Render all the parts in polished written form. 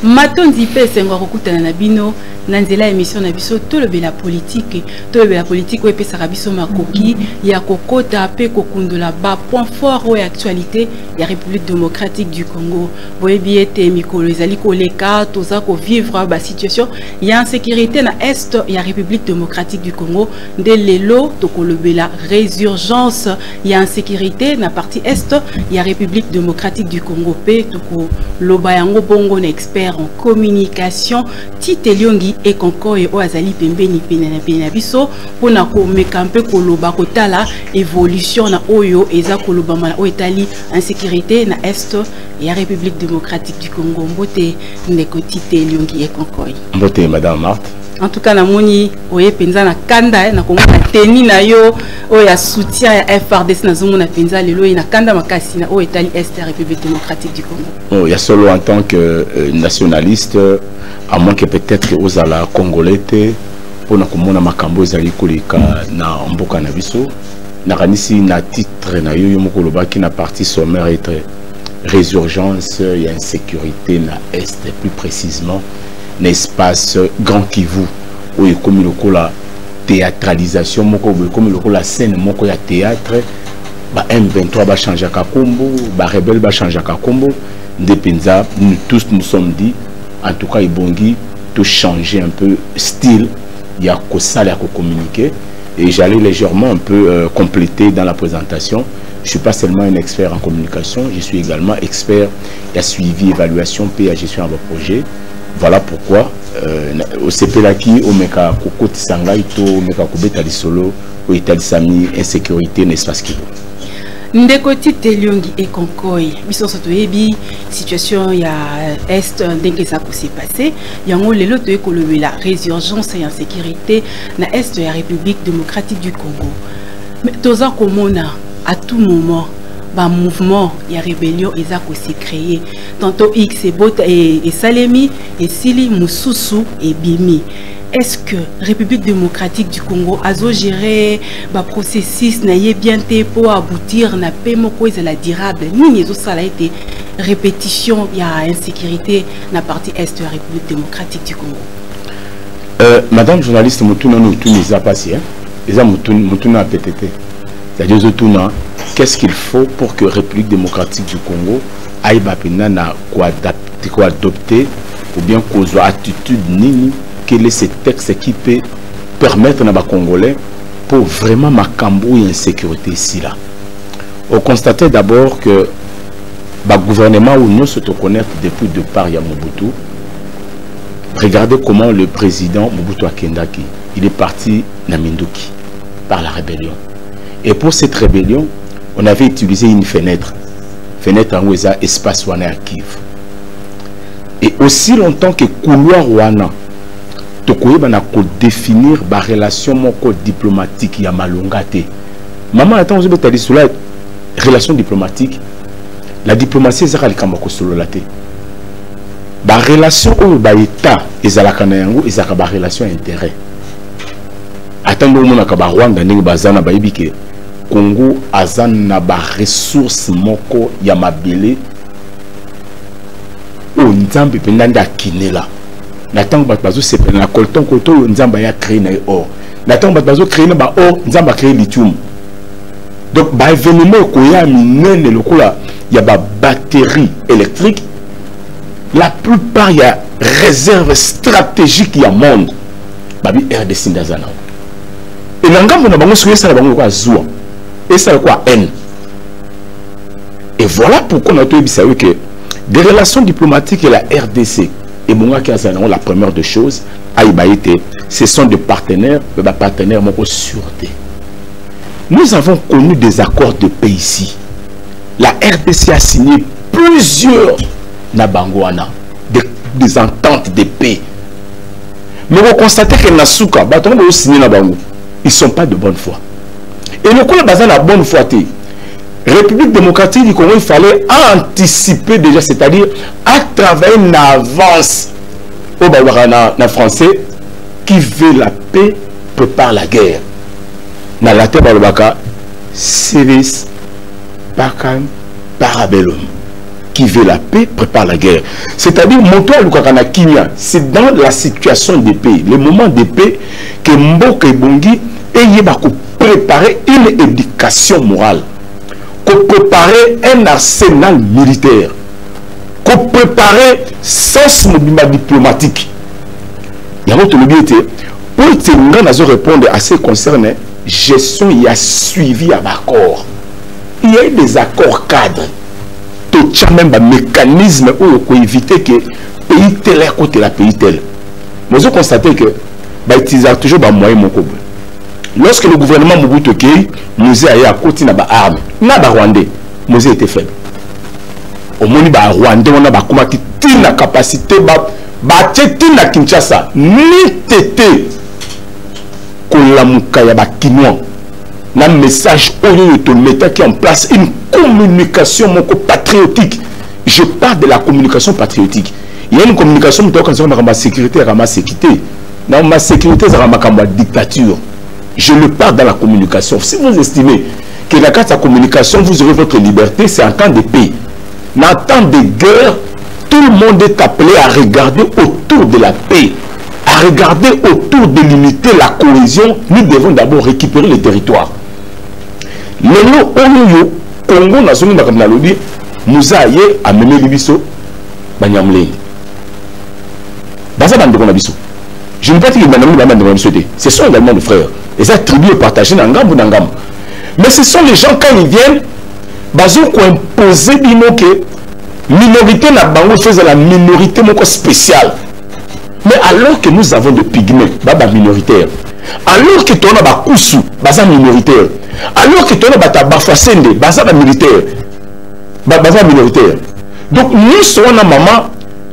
Matondi pe sengo kokutana na bino na nzela émission na biso to le la politique o pe sarabiso makoki ya kokota pe kokundola ba point fort ou actualité ya République démocratique du Congo. Boye biete mikolo ezali koleka toza ko vivre ba situation ya insécurité na est ya République démocratique du Congo de lelo to kolobela résurgence ya insécurité na partie est ya République démocratique du Congo pe to ko loba yango bongo na expert en communication Tite Liongi et Konkoye o azali pembeni pena biso pona ko mekampe ko loba kotala évolution na oyo eza ko loba mala o etali insécurité na est ya République démocratique du Congo. Mbote ndeko Tite Liongi et Konkoye. Mbote madame Marthe. En tout cas na moni oye penza na kanda na kongo na teni na yo o ya soutien ya FRDC na zongo na penza lelo na kanda makasi na o etali est ya République démocratique du Congo. Oh, il y a solo en tant que nationaliste, à moins que peut-être aux ala congolais pour na komona makambo ezali koleka na mboka na biso na kanisi na titre na yo moko lobaki na partie sommaire être résurgence et insécurité na est, plus précisément l'espace Grand Kivu où il comme le la théâtralisation moko comme le la scène moko ya théâtre ba M23 ba changer ka kombo ba rebelle ba changer ka kombo Ndepenza, nous tous nous sommes dit, en tout cas, Ibongi, de changer un peu style, il y a que ça, il y a que communiquer. Et j'allais légèrement un peu compléter dans la présentation. Je ne suis pas seulement un expert en communication, je suis également expert à suivi, évaluation, PA, gestion de vos projets. Voilà pourquoi, au CPLAKI, au Meka Koko Tisangaito, au Meka Kubeta Solo, au Itali Sami, insécurité, n'espace Kivu. Ndeko Tite Liongi et Konkoye biso soto yebi situation ya est ndenge ça ko s'est passé yango lelo to ekolobela résurgence et insécurité na est ya République démocratique du Congo. Mais toza komona à tout moment ba mouvement ya rébellion eza ko s'est créé tantôt X et Bot et Salemi et Sili Mususu et Bimi. Est-ce que République démocratique du Congo a géré le processus bien pour aboutir na paix moko la durable ni ça a été répétition il y a insécurité na partie est de la République démocratique du Congo. Madame journaliste Mutuna nous tout les a passé hein les a Mutuna PTT c'est-à-dire Mutuna qu'est-ce qu'il faut pour que République démocratique du Congo aille bapena na quoi adopter ou bien cause attitude nini. Quel est ce texte qui peut permettre aux Congolais pour vraiment macambo et insécurité ici là. On constate d'abord que le gouvernement où nous se connaître depuis le départ de Mobutu. Regardez comment le président Mobutu Akendaki, il est parti à Minduki par la rébellion. Et pour cette rébellion, on avait utilisé une fenêtre en Oueza, espace Wana à Kiv. Et aussi longtemps que couloir Wana, on a définir la relation diplomatique ya malongate. Maman attend vous avez sur la relation diplomatique. La diplomatie est la relation. La relation au État est la relation intérêt. Attendons mon akaba Rwanda n'eng bazana baibike Congo azan na ba ressources moko ya mabele. O nzambe pendanda kinela. Natang batbazo c'est na colton koto nzamba ya créé na or. Natang batbazo créé na ba or nzamba créé lithium. Donc ba événement ko ya minene lokola ya ba batterie électrique. La plupart y a réserve stratégique ya monde. Babi RDC ndazana. Et nangambo na bango soye ça bango kwa zwa. Et ça quoi haine. Et voilà pourquoi on a tout dit que des relations diplomatiques et la RDC et Monga qui a la première des choses, ce sont des partenaires, mais des partenaires mon sûreté. Nous avons connu des accords de paix ici. La RDC a signé plusieurs Nabangwana, des ententes de paix. Mais vous constatez que Nasuka, ils ne sont pas de bonne foi. Et le coup de la bonne foi, République démocratique du Congo, il fallait anticiper déjà, c'est-à-dire à travailler une avance au Bawarana français qui veut la paix, prépare la guerre. Dans la terre de Baka, Siris, Bakam, Parabellum. qui veut la paix prépare la guerre. C'est-à-dire, c'est dans la situation de paix, le moment de paix, que Mboka et Bongi aient préparer une éducation morale, qu'on préparer un arsenal militaire, qu'on préparer sens diplomatique. Il y a un autre été, pour répondre à ces concernés, gestion, il y a suivi à l'accord. Il y a eu des accords cadres. Tout ça même un mécanisme pour éviter que pays tel est côté la pays tel. Nous avons constaté que utiliser toujours des moyens mon couple. Lorsque le gouvernement Mobutu Kei nous a à côté na armes, na ba Rwandais, nous était faible. Au moni ba Rwandais on a ba comment qui la capacité ba na Kinshasa ni tété ko la mukaya ba Kinois. Un message qui en place une communication patriotique. Je parle de la communication patriotique. Il y a une communication qui est ma sécurité, ma sécurité. Dans ma sécurité, c'est ma dictature. Je le parle dans la communication. Si vous estimez que dans la communication, vous aurez votre liberté, c'est en temps de paix. En temps de guerre, tout le monde est appelé à regarder autour de la paix, à regarder autour de limiter la cohésion. Nous devons d'abord récupérer le territoire. Lelo oyo Congo na zone na lobby nous a yé amené libiso banyamlé. Baza bande na biso. Je ne peux pas dire que bande na biso. Ce sont également nos frères. Et ça tribu partagé na ngambu na ngambu. Mais ce sont les gens quand ils viennent bazo ko imposer bino que minorité na bango faisait la minorité moko spéciale. Mais alors que nous avons des pygmées, baba minoritaire. Alors que tu as ba kusu, baza minoritaire. Alors que tu as ba bafasende, baza militaire. Baza minoritaire. Donc nous sommes na maman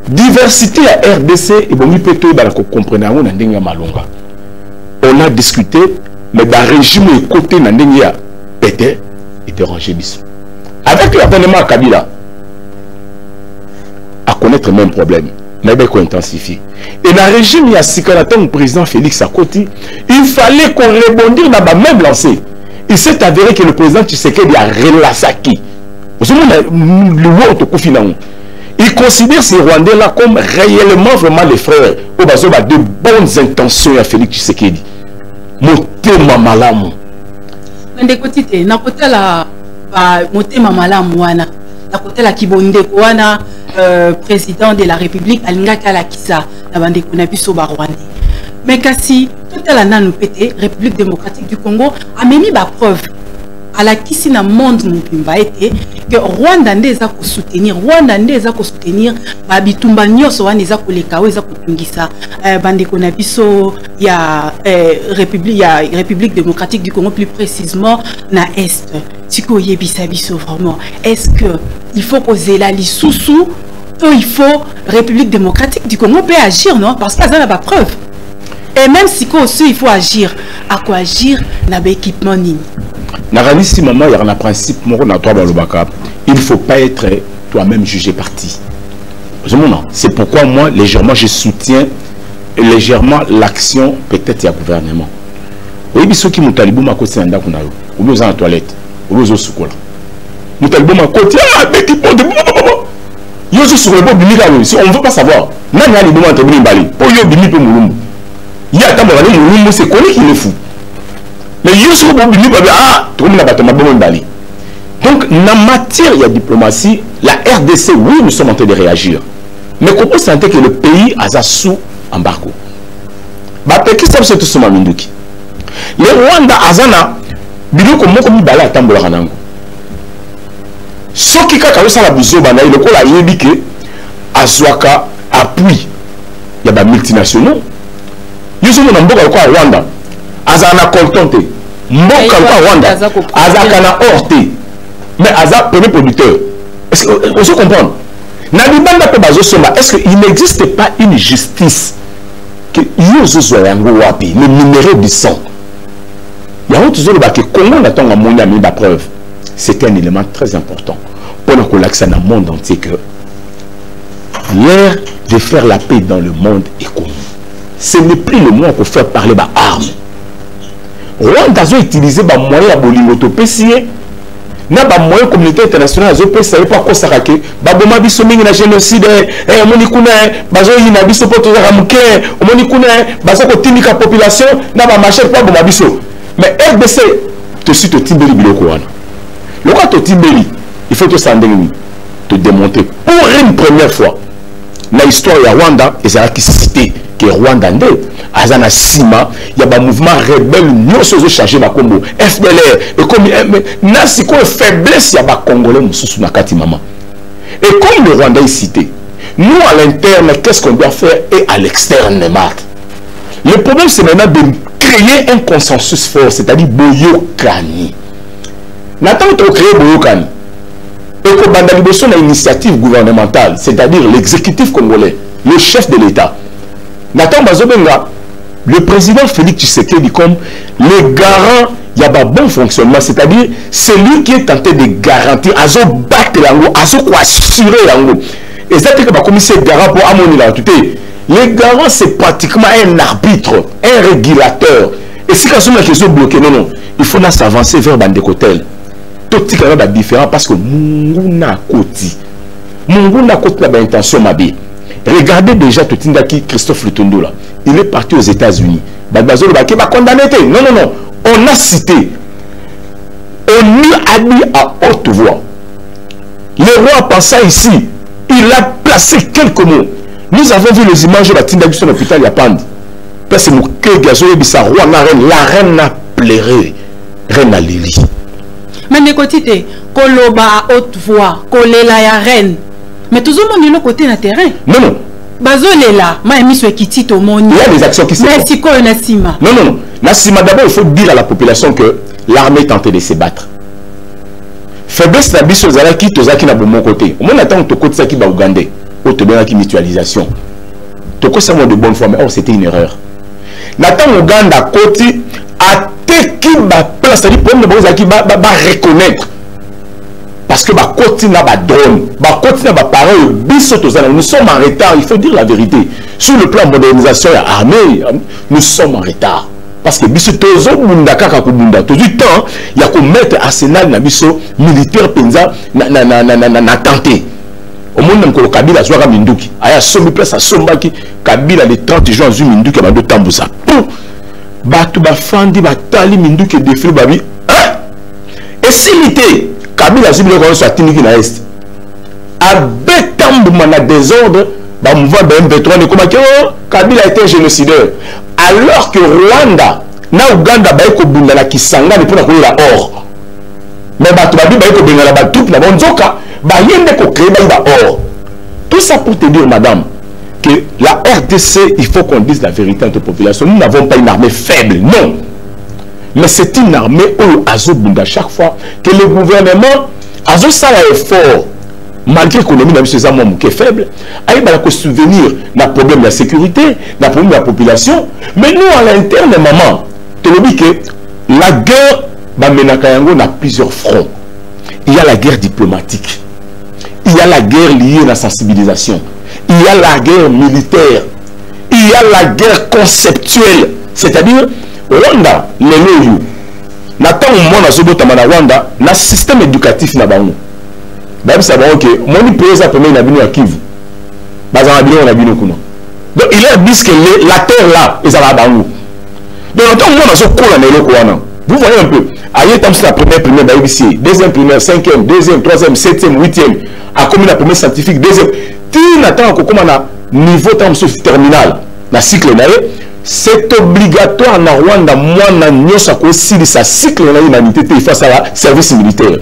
diversité à RDC et bon mi peut ba ko comprendre on ndenga malonga. On a discuté mais dans régime et côté na ndenga pété et déranger biso. Avec l'avènement à Kabila à connaître le même problème. Mais il faut intensifier. Et dans le régime, il y a le président Félix Akoti, il fallait qu'on rebondisse dans la même lancée. Il s'est avéré que le président Tshisekedi a relassé. Il considère ces Rwandais-là comme réellement vraiment les frères. Il a de bonnes intentions à Félix Tshisekedi. Motema malamu. Mais côté na côté la motema malamu wana. Na côté la kibonde wana. Président de la République Alinga Kalakisa na bande kunabiso ba Rwanda. Mais kasi toute la nanu pété République démocratique du Congo a mis ba preuve à la kisi na monde mupimba été que Rwanda ndeza ko soutenir ba bitumba nyoso wana eza koleka eza kotungisa bande kunabiso ya République démocratique du Congo plus précisément na est. Siko yebisa biso vraiment est-ce que il faut poser la lisusu il faut République démocratique du Congo peut agir non parce que ça n'a pas preuve et même si il faut agir à quoi agir na équipement nini na si maman il y a un principe moko na toi balobaka il faut pas être toi-même jugé parti. C'est pourquoi moi légèrement je soutiens légèrement l'action peut-être du gouvernement. Oui biso ki mutalibou makoti na ndako na yo ou bien en toilette ou bien au sukola mutalibou makoti équipement de on ne veut pas savoir. Il y a des moments c'est connu qu'il est fou. Mais donc, en matière de diplomatie, la RDC, oui, nous sommes en train de réagir. Mais comment sentir que le pays a sous embargo? Les Rwanda, Azana, Biloko Moko Mibala à Tambola. Ce qui a la boussole, il y a des gens Azwaka appuie. Il y a des multinationaux. Il y a des gens qui Rwanda. Azana Coltonte. Mboka Rwanda. Azakana Orte. Mais Azak premier producteur. Est-ce que vous comprenez? Est-ce qu'il n'existe pas une justice que le minéraux du sang? Il y a autre chose que Congo n'attend à mon ami la preuve. C'est un élément très important pour nous relaxer dans le monde entier que l'ère de faire la paix dans le monde est connue. Ce n'est plus le moment pour faire parler d'armes. Rwanda a utilisé des moyens à Bolingotopécier na ba moyen communauté internationale zo pesa pas ko sarake ba boma biso mingi na génocide moni kuna bazo yina biso poto za muke moni kuna bazo ko timika population na ba marché pas boma biso mais RDC te suite timbeli biloko wana lokwa to timbeli il faut te sandeli te démonter pour une première fois la histoire de Rwanda et ça qui cité que Rwanda ndé azana sima il y a un mouvement rebelle nous sommes chargés na Congo FDLR et comme na siko faiblesse ya ba congolais mususu na kati mama et comme le Rwanda est cité nous à l'interne qu'est-ce qu'on doit faire et à l'externe le problème c'est maintenant de créer un consensus fort c'est-à-dire boyokani n'attend de créer boyokani et que banda liboso na initiative gouvernementale c'est-à-dire l'exécutif congolais le chef de l'État Nathan Bazobenga, le président Félix Tshisekedi comme le garant, il y a un bon fonctionnement, c'est-à-dire c'est lui qui est tenté de garantir, à zo battre l'ango, à zo assurer l'ango. Et c'est que le commissaire garant pour amoni la tout. Le garant c'est pratiquement un arbitre, un régulateur. Et si quand on a question bloqué, non, il faut s'avancer vers Bandekotel. Tout ce qui est différent parce que Munguna Koti, Munguna Koti n'a pas intention ma vie. Regardez déjà tout qui Christophe Lutondo là. Il est parti aux États-Unis. Badbazo va condamner. Non, non, non. On a cité. On lui a dit à haute voix. Le roi passant ici. Il a placé quelques mots. Nous avons vu les images de la Tinda sur l'hôpital Yapand. Parce que la reine a pleuré. Reine a Lili. Mais de côté, Koloba à haute voix. Kolela ya reine. Mais tout le monde est côté du terrain. Non, non. Bazolela, ma émis soit qui tite au monde. Il y a des actions qui se font. Merci quoi, Nassima. Non, non, non. Nassima, d'abord, il faut dire à la population que l'armée tentait de se battre. Faiblesse la biche aux Alaki, Tozaki n'a pas mon côté. Au moins, attend que côté ça qui va Ougandais. Au Tobéra qui mutualisation. Toko ça de bonne foi, mais oh, c'était une erreur. Nathan Ouganda côté a qui va place, c'est-à-dire pour nous qui va reconnaître. Parce que bah continue à drone, bah continue à parole, nous sommes en retard, il faut dire la vérité. Sur le plan modernisation et armée, nous sommes en retard. Parce que biso tozo bunda kaka kubunda, tout du temps, il y a qu'on mettre arsenal na biso militaire penza na tenté. Au monde que Kabila soit Minduki, aya sombi place à Sombaki, Kabila le 30 juin zu Minduki ba do tambusa. Ba tu ba fandi ba tali Minduki défilé babi. Et s'imiter Kabila Zubile Kono soit Tiniki na Est. A Betambouma na désordre, bah mouvement BM23 ne comment que Kabila était génocideur. Alors que Rwanda, na Uganda ba eko bunda na Kisanga ne pour na kola or. Mais ba tu ba bi ba eko benga la ba tout na bonzoka, ba yende ko créer ba or. Tout ça pour te dire madame que la RDC, il faut qu'on dise la vérité entre la population. Nous n'avons pas une armée faible, non. Mais c'est une armée où Azobunda chaque fois que le gouvernement Azo ça effort malgré l'économie de ces hommes qui est faible, il va se souvenir d'un problème de la sécurité, d'un problème de la population. Mais nous à l'interne, maman, tu le dis que la guerre, a plusieurs fronts. Il y a la guerre diplomatique, il y a la guerre liée à la sensibilisation, il y a la guerre militaire, il y a la guerre conceptuelle, c'est-à-dire Rwanda, les loyaux. Nathan Oumona Zobota na Rwanda, na système éducatif na bango. Bah ça va ok. Mon pays a permis d'abîmer à Kivu. Bah ça va bien on a bien kuna. Donc il est dit que la terre là, ils allaient bango. Donc Nathan Oumona Zokola na loko wana. Vous voyez un peu. Aïe tam c'est la première bah ici, deuxième première, cinquième, deuxième, troisième, septième, huitième. A commis la première scientifique, deuxième. Ti Nathan ko comment na niveau tam sur terminal, na cycle naé. C'est obligatoire na Rwanda moi na nyosa ko si sa cycle na humanité face à la service militaire.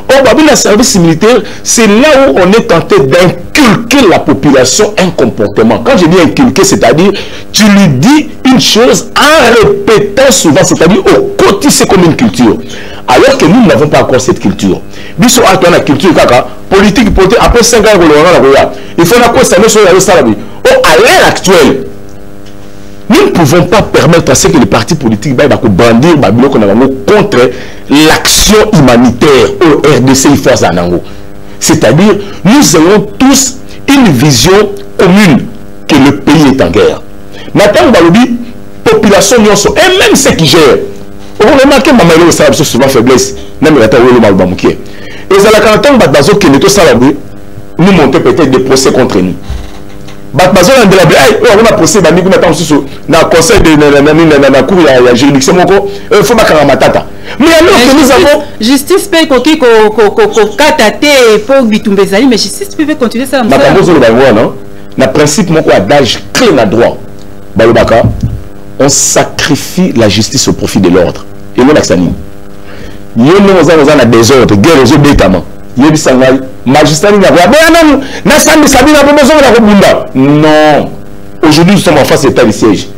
Au Babylone, le service militaire, c'est là où on est tenté d'inculquer la population un comportement. Quand je dis inculquer, c'est-à-dire tu lui dis une chose en répétant souvent, c'est-à-dire au quotidien, c'est comme une culture. Alors que nous n'avons pas encore cette culture. Biso a la culture politique, après 5 ans, il faut la constater sur la salabi. À l'heure actuelle, nous ne pouvons pas permettre à ce que les partis politiques brandir contre l'action humanitaire au RDC Force Anango. C'est-à-dire, nous avons tous une vision commune que le pays est en guerre. Nathan Balobi, population et même ceux qui gèrent, On remarque que maman est au souvent faiblesse. Même la taille le mal bamouké. Et ça la quand Batbazo qui est tout ça nous monter peut-être des procès contre nous. Batbazo on a procès bami qu'on attend sous na conseil de na cour ya juridiction moko faut makanga matata. Mais alors que nous avons justice paye koki ko katate pour bitumbezali mais justice peut continuer ça comme ça. Batbazo le bango non. Na principe moko adage clé na droit. Balobaka on sacrifie la justice au profit de l'ordre. Et non l'axani. Nous avons un désordre, guerre aux obétaments. Magistrat non. Aujourd'hui, nous sommes en face d'état de siège.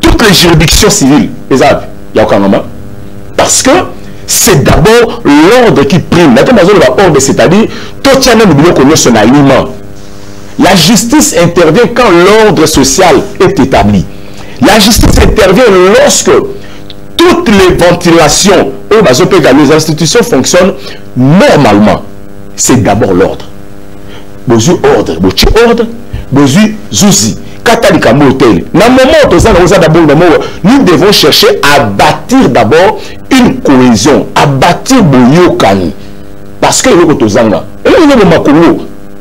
Toutes les juridictions civiles, il y a aucun moment. Parce que c'est d'abord l'ordre qui prime. C'est-à-dire, la justice intervient quand l'ordre social est établi. La justice intervient lorsque toutes les ventilations, les institutions fonctionnent normalement. C'est d'abord l'ordre. Besoin ordre, besoin zouzi. Nous devons chercher à bâtir d'abord une cohésion, à bâtir Boyokani. Parce que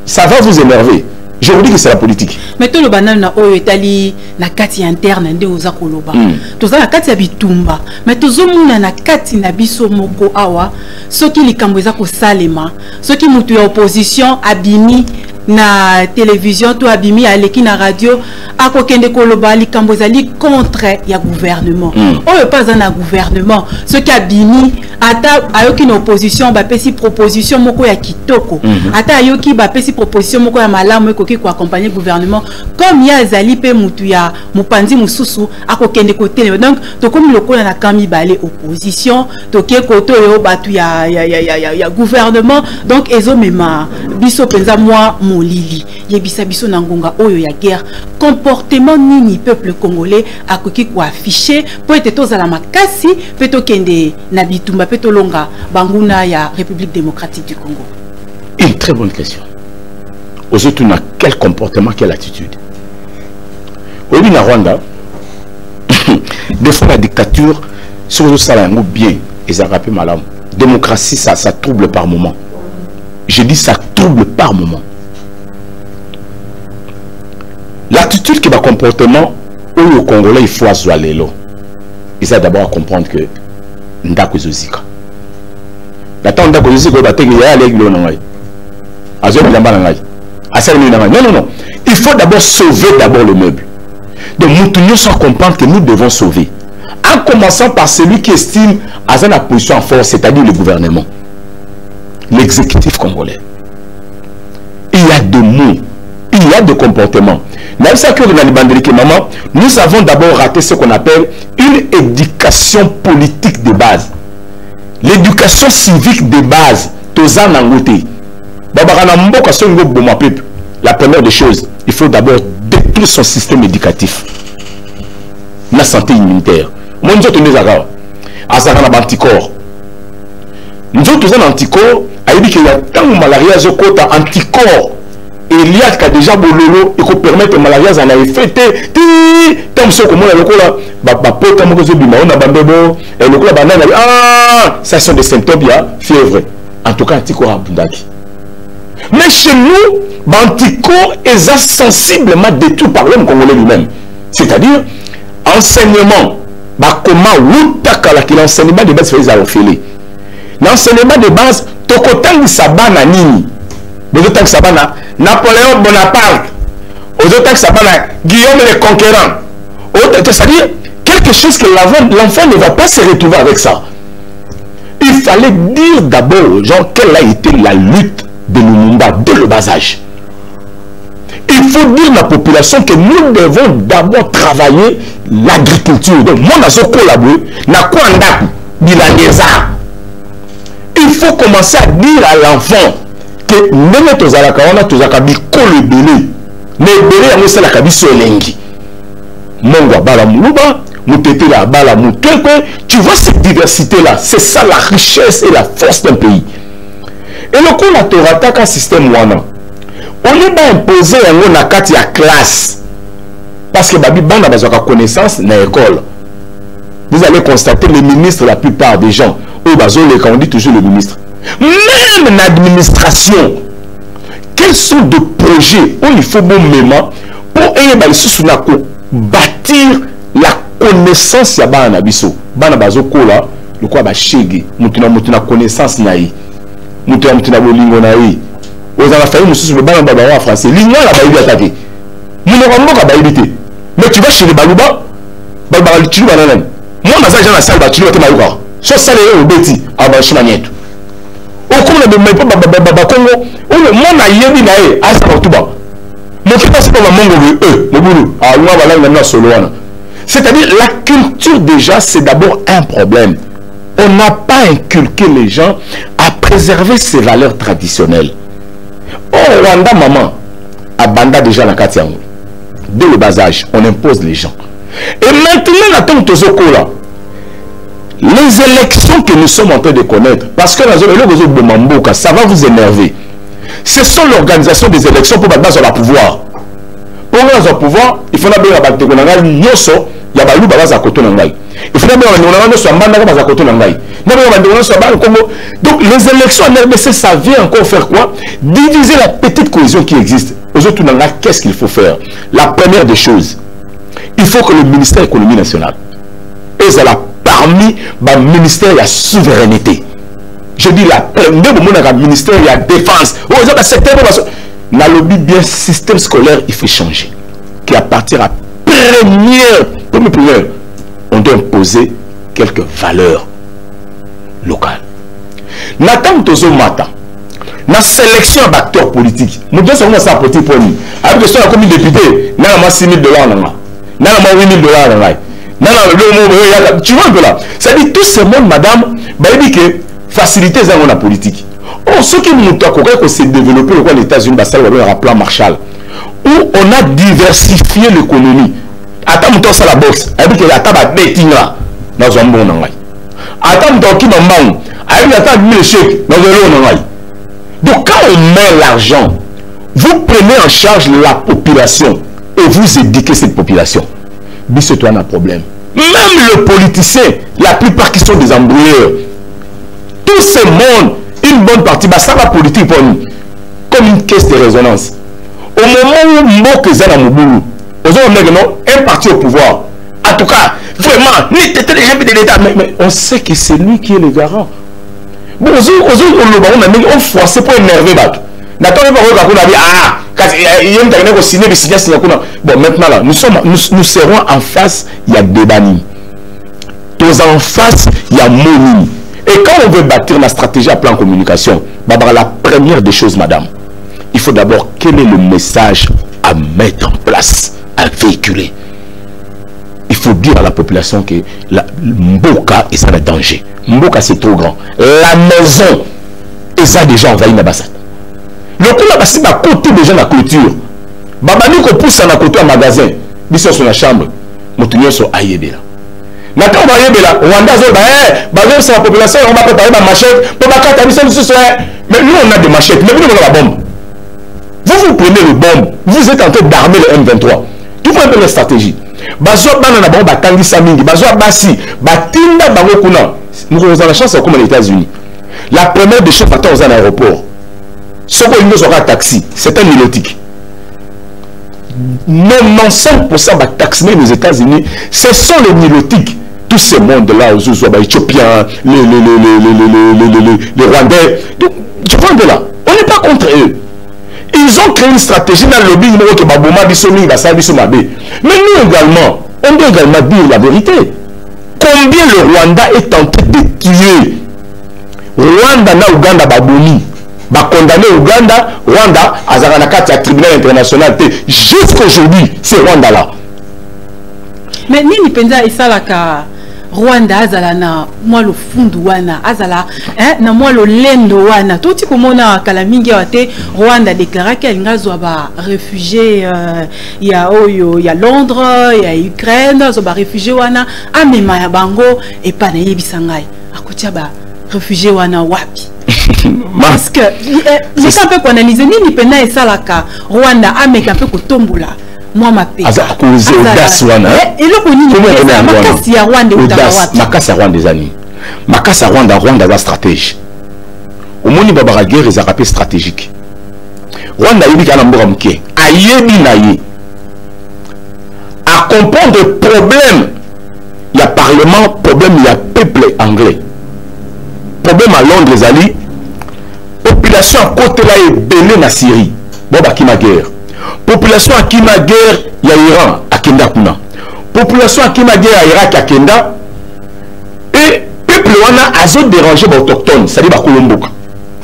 ça va vous énerver. Je vous dis que c'est la politique. Mais tout le banal na oyo etali na kati interne nde oza koloba. Toza na kati ya bitumba. Mais tozomuna na kati na biso moko awa soki likambo eza ko salema, soki mutu ya opposition abimi na télévision to abimi aleki na radio akokende koloba likambo ezali contre ya gouvernement. Oyo pas na gouvernement, soki abimi ata ayoki na opposition ba pesi proposition moko ya kitoko. Ata ayoki ba pesi proposition moko ya malamu qui accompagner le gouvernement comme il y a Zali pe mutu ya mupanzi mususu akokende côté donc to comme le na kami balé opposition to ke koto yo batu ya gouvernement donc ezo mema biso penza moi molili yebisa biso na ngonga oyo ya guerre comportement nini peuple congolais akoki ko afficher pour être tozala makasi pe to kende na bitumba pe to longa banguna ya République démocratique du Congo. Une très bonne question. Aujourd'hui, on a quel comportement, quelle attitude. Au lieu de Rwanda, des fois la dictature, sur ça bien, et ça rappelle malade. Démocratie, ça trouble par moment. Je dis ça trouble par moment. L'attitude qui va comportement, au Congolais, il faut azoaler l'eau. Il faut d'abord comprendre que Ndako Zozika. L'attente Ndako Zozika, il y a l'aigle non. Non. Il faut d'abord sauver le meuble. Donc nous sans comprendre que nous devons sauver. En commençant par celui qui estime à la position en force, c'est-à-dire le gouvernement. L'exécutif congolais. Il y a de mots. Il y a de comportements. Nous avons d'abord raté ce qu'on appelle une éducation politique de base. L'éducation civique de base. La première des choses, il faut d'abord détruire son système éducatif. La santé immunitaire. Moi, nous sommes anticorps. Nous sommes anticorps. Il y a tant de malaria, anticorps. Et il y a déjà bololo et qu'on permet que malaria en a effet. Ça sont des symptômes, il y a fièvre. En tout cas, anticorps à Bundaki. Mais chez nous, l'anticorps est sensiblement détruit par l'homme congolais lui-même. C'est-à-dire, enseignement, l'enseignement de base, l'enseignement de base, Tokotangi Sabana Nini, Napoléon Bonaparte, Guillaume le Conquérant. C'est-à-dire, quelque chose que l'enfant ne va pas se retrouver avec ça. Il fallait dire d'abord aux gens quelle a été la lutte de Lumumba dès le bas âge. Il faut dire à la population que nous devons d'abord travailler l'agriculture. Donc, moi, je collaborer. Il faut commencer à dire à l'enfant que même tous les tu vois cette diversité-là, c'est ça la richesse et la force d'un pays. Et le coup, la Torah, un système wana. On n'est pas imposé à classe. Parce que Babi Banda a connaissance dans l'école. vous allez constater les ministres, la plupart des gens, on dit toujours le ministre. Même l'administration, quels sont de projets où il faut bon moment pour bâtir la connaissance ya bana biso. Bana bazoko là, le quoi ba shege, mutuna connaissance naï. Mutuna bolingo naï. Aux affaires mususu le bana baba en français. Lingua la baïbi attaqué. Mounorambo ka baïbité. Mais tu vas chez les baluba, balba tu vas nanan. Moi ma ça la salle ba tu vas te maluka. So salé au beti, aba chimagneto. Au comme le même pas baba Congo, moi na yebi naé, asa tuba. C'est-à-dire la culture déjà c'est d'abord un problème. On n'a pas inculqué les gens à préserver ces valeurs traditionnelles. Au Rwanda, maman, à Banda déjà la Katiango. Dès le bas âge, on impose les gens. Et maintenant, attends Tozoko là. Les élections que nous sommes en train de connaître, parce que ça va vous énerver. Ce sont l'organisation des élections pour battre sur le pouvoir. Pour nous au pouvoir, il faut d'abord battre il y a balu baza à côté nangai. Il faut d'abord donc les élections en RDC, ça vient encore faire quoi? Diviser la petite cohésion qui existe. Aujourd'hui, qu'est-ce qu'il faut faire? La première des choses, il faut que le ministère de l'économie nationale est parmi le ministère de la souveraineté. Je dis la première ministère de la défense. Dans le but bien système scolaire, il faut changer. Qui à partir à première, on doit imposer quelques valeurs locales. Nathan Tozo Mata, la sélection d'acteurs politiques, nous devons savoir ça politique pour nous. Avec le comme député, nous avons 6 000 $, nous avons 8 000 $. Tu vois un peu là. Ça dit tout ce monde, madame, bah, il dit que faciliter la politique. Oh, ce qui nous a s'est développé aux États-Unis, un plan Marshall, où on a diversifié l'économie. Attends, on ça la bourse. Elle dit que la table a betting là, dans un bon anglais. Attends, on qui m'a mang. Elle dit que la table a chèque dans un bon anglais. Donc, quand on met l'argent, vous prenez en charge la population et vous éduquez cette population. Mais c'est toi un problème. Même le politicien, la plupart qui sont des embrouilleurs, tout ce monde, une bonne partie, bah, ça va politique pour nous, comme une caisse de résonance. Au moment où Mboke Zana Moubou, un parti au pouvoir, en tout cas, vraiment, de l'État, mais on sait que c'est lui qui est le garant. Bon, on force pour énerver. Bon, maintenant là, nous serons en face, il y a Debani. Tous en face, il y a Moni. Et quand on veut bâtir la stratégie à plan communication, la première des choses, madame, il faut d'abord quel est le message à mettre en place, à véhiculer. Il faut dire à la population que Mboka est ça le danger. Mboka c'est trop grand. La maison est ça déjà envahi la bassade. Le coup là, c'est à côté déjà la clôture. Babani qu'on pousse à côté un magasin, ils sont sur la chambre, ils sont aïebé là. Maintenant, on va y aller. Rwanda, c'est la population, on va préparer ma machette. Mais nous, on a des machettes. Mais nous, on a la bombe. Vous prenez le bombe. Vous êtes en train d'armer le M23. Tu vois un peu la stratégie. Nous avons la chance comme aux États-Unis. La première des choses, attends, aux aéroports. Ce qu'on nous aura taxi, c'est un nilotique. 95% des taximens aux États-Unis, ce sont les nilotiques. Tous ces mondes-là, les Éthiopiens, les Rwandais. Donc, tu vois de là, on n'est pas contre eux. Ils ont créé une stratégie dans le lobby numéro que Baboma Bissomi, mais nous également, on doit également dire la vérité. Combien le Rwanda est tenté de tuer Rwanda na Uganda Babouni, condamné Uganda, Rwanda, Azaranakati à tribunal international. Jusqu'à aujourd'hui, c'est Rwanda là. Mais Nini Penza et Salaka, Rwanda, Azala na moi le fundu wana, Azala, na moi le lendo wana. Tout ce qu'on a Kalamingi ate, Rwanda déclaré qu'il y a des réfugiés, il y a Londres, il y a Ukraine, il y a des réfugiés wana, Amema ya Bango et pas na Yebisangai. À côté ba réfugiés wana wapi. Parce que j'ai un peu analysé Nini Penza et Salaka, Rwanda, Ameka un peu kotombola. moi ma paix aza cause audace wana et le koni makasi ya Rwanda makasi ya Rwanda ezani makasi ya Rwanda za stratège omoni babara guerre eza rapé stratégique Rwanda yebi kana mboka muke ayebi na ye à comprendre problème il y a parlement problème il y a peuple anglais problème à Londres ezali population à côté là est belé na Syrie bon ba kima guerre population à kima guerre ya Iran à Kenda kuna population à kima guerre à Irak à Kenda et peuple wana azo déranger ba autochtone c'est-à-dire ba kolomboka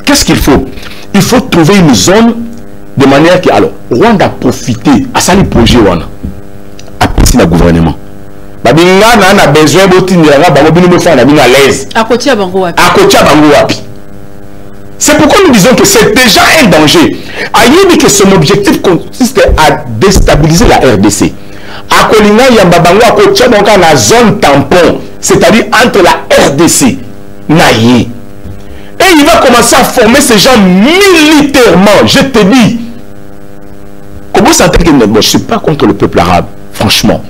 qu'est-ce qu'il faut il faut trouver une zone de manière que alors Rwanda profiter à sali projet wana à passer le gouvernement babinga na besoin botindira bango bino mo faire na bino à l'aise à côté bango wapi c'est pourquoi nous disons que c'est déjà un danger. Ayebi que son objectif consiste à déstabiliser la RDC. A Kolinga Yambabango a côté bango na zone tampon, c'est-à-dire entre la RDC naïe. Et il va commencer à former ces gens militairement, je te dis. Comment ça fait que je ne suis pas contre le peuple arabe, franchement.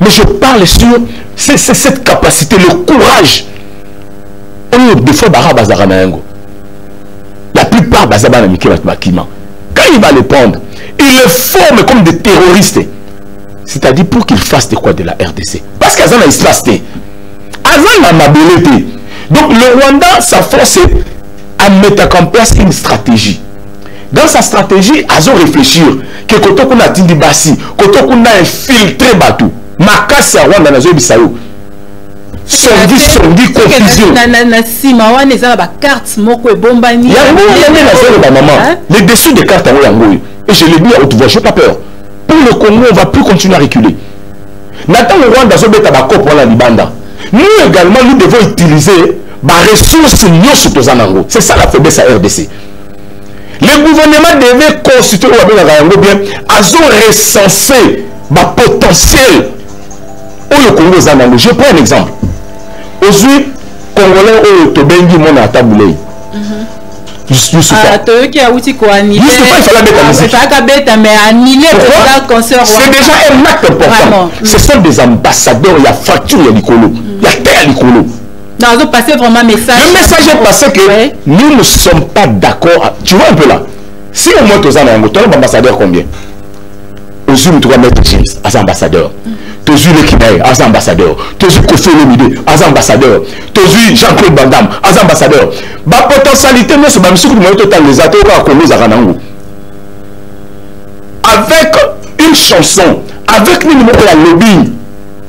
Mais je parle sur cette capacité, le courage. On des fois Barab Azaranayango. La plupart Bazabana Mikel Bakima. Quand il va les prendre, il les forme comme des terroristes. C'est-à-dire pour qu'ils fassent de quoi de la RDC. Parce qu'Azana il se passe. Azana m'a belé. Donc le Rwanda, sa force est à mettre en place une stratégie. Dans sa stratégie, Azo réfléchir que quand on a Tindi Bassi, quand on a infiltré Batou, Makassa Rwanda Nazo Bissau. Songi confusion. Les dessous des cartes à Yangoui. Et je l'ai dit à haute voix, je n'ai pas peur. Pour le Congo, on ne va plus continuer à reculer. Nathan le Rwanda Zobé Tabako pour la Libanda. Nous également, nous devons utiliser les ressources Nyosutozanango. C'est ça la faiblesse à RDC. Le gouvernement devait constituer bien, Azo recenser le potentiel au le Congo Zanango. Je prends un exemple. Aujourd'hui, Congolais au Tobengi mon ataboulé. C'est déjà un acte important. Ce sont des ambassadeurs, il y a facture, il y a l'icolo, il y a terre l'icolo. Le message est passé que nous ne sommes pas d'accord. Tu vois un peu là. Si au moins tu as un ambassadeur combien? Aujourd'hui, tu vas mettre James as ambassadeur. Tu as le Kinaï as ambassadeur. Tu as Kofi Olomide as ambassadeur. Tu as Jean-Claude Van Damme as ambassadeur. La potentialité, nous sommes les atouts qu'on nous a avec une chanson, avec une lobbying,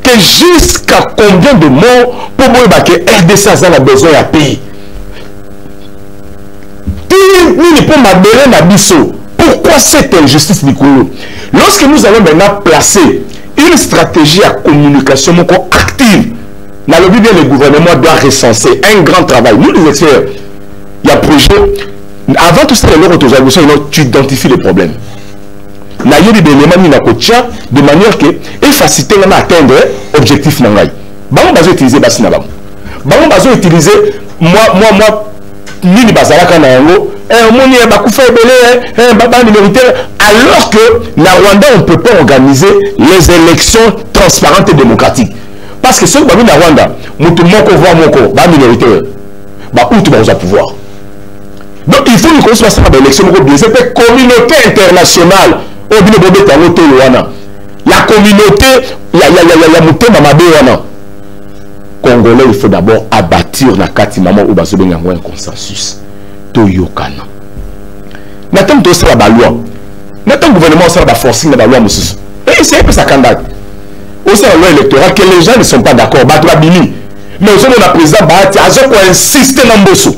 que jusqu'à combien de morts pour moi que RDC a besoin à payer. Pourquoi cette injustice Nicolo? Lorsque nous allons maintenant placer une stratégie à communication active, le gouvernement doit recenser un grand travail. Nous les experts, il y a un projet. Avant tout ça, tu identifies les problèmes. Il y a des éléments de manière que et faciliter atteindre l'objectif. Nous allons utiliser Bassina. Nous allons utiliser moi, Nini Bazalaka Nayango, alors que la Rwanda, on ne peut pas organiser les élections transparentes et démocratiques. Parce que ceux qui sont en Rwanda, nous voit mon minoritaire, où tu vas pouvoir. Donc il faut qu'on soit dans l'élection, c'est la communauté internationale. La communauté, il y a Congolais, il faut d'abord abattre la carte maman ou un consensus. Toyokana. N'attends pas ça la loi. N'attends le gouvernement ça va forcer la loi monsieur. Et c'est un peu sa candidat. Au sein de la loi électorale que les gens ne sont pas d'accord. Batrabini. Mais au sein de la présidente Bahati, ils insister dans Bosso.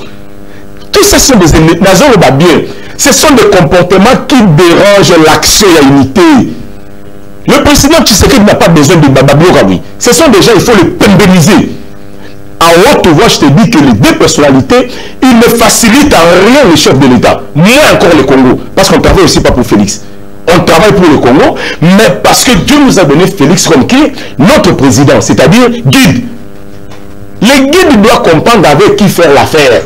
Tout ça sont des ennemis. Bien. Ce sont des comportements qui dérangent l'action et l'unité. Le président Tshisekedi n'a pas besoin de Bababiorawi. Ce sont des gens, il faut les pénaliser. En haute voix, je te dis que les deux personnalités, ils ne facilitent en rien le chef de l'État. Moins encore le Congo. Parce qu'on ne travaille aussi pas pour Félix. On travaille pour le Congo, mais parce que Dieu nous a donné Félix comme qui notre président, c'est-à-dire guide. Le guide doit comprendre avec qui faire l'affaire.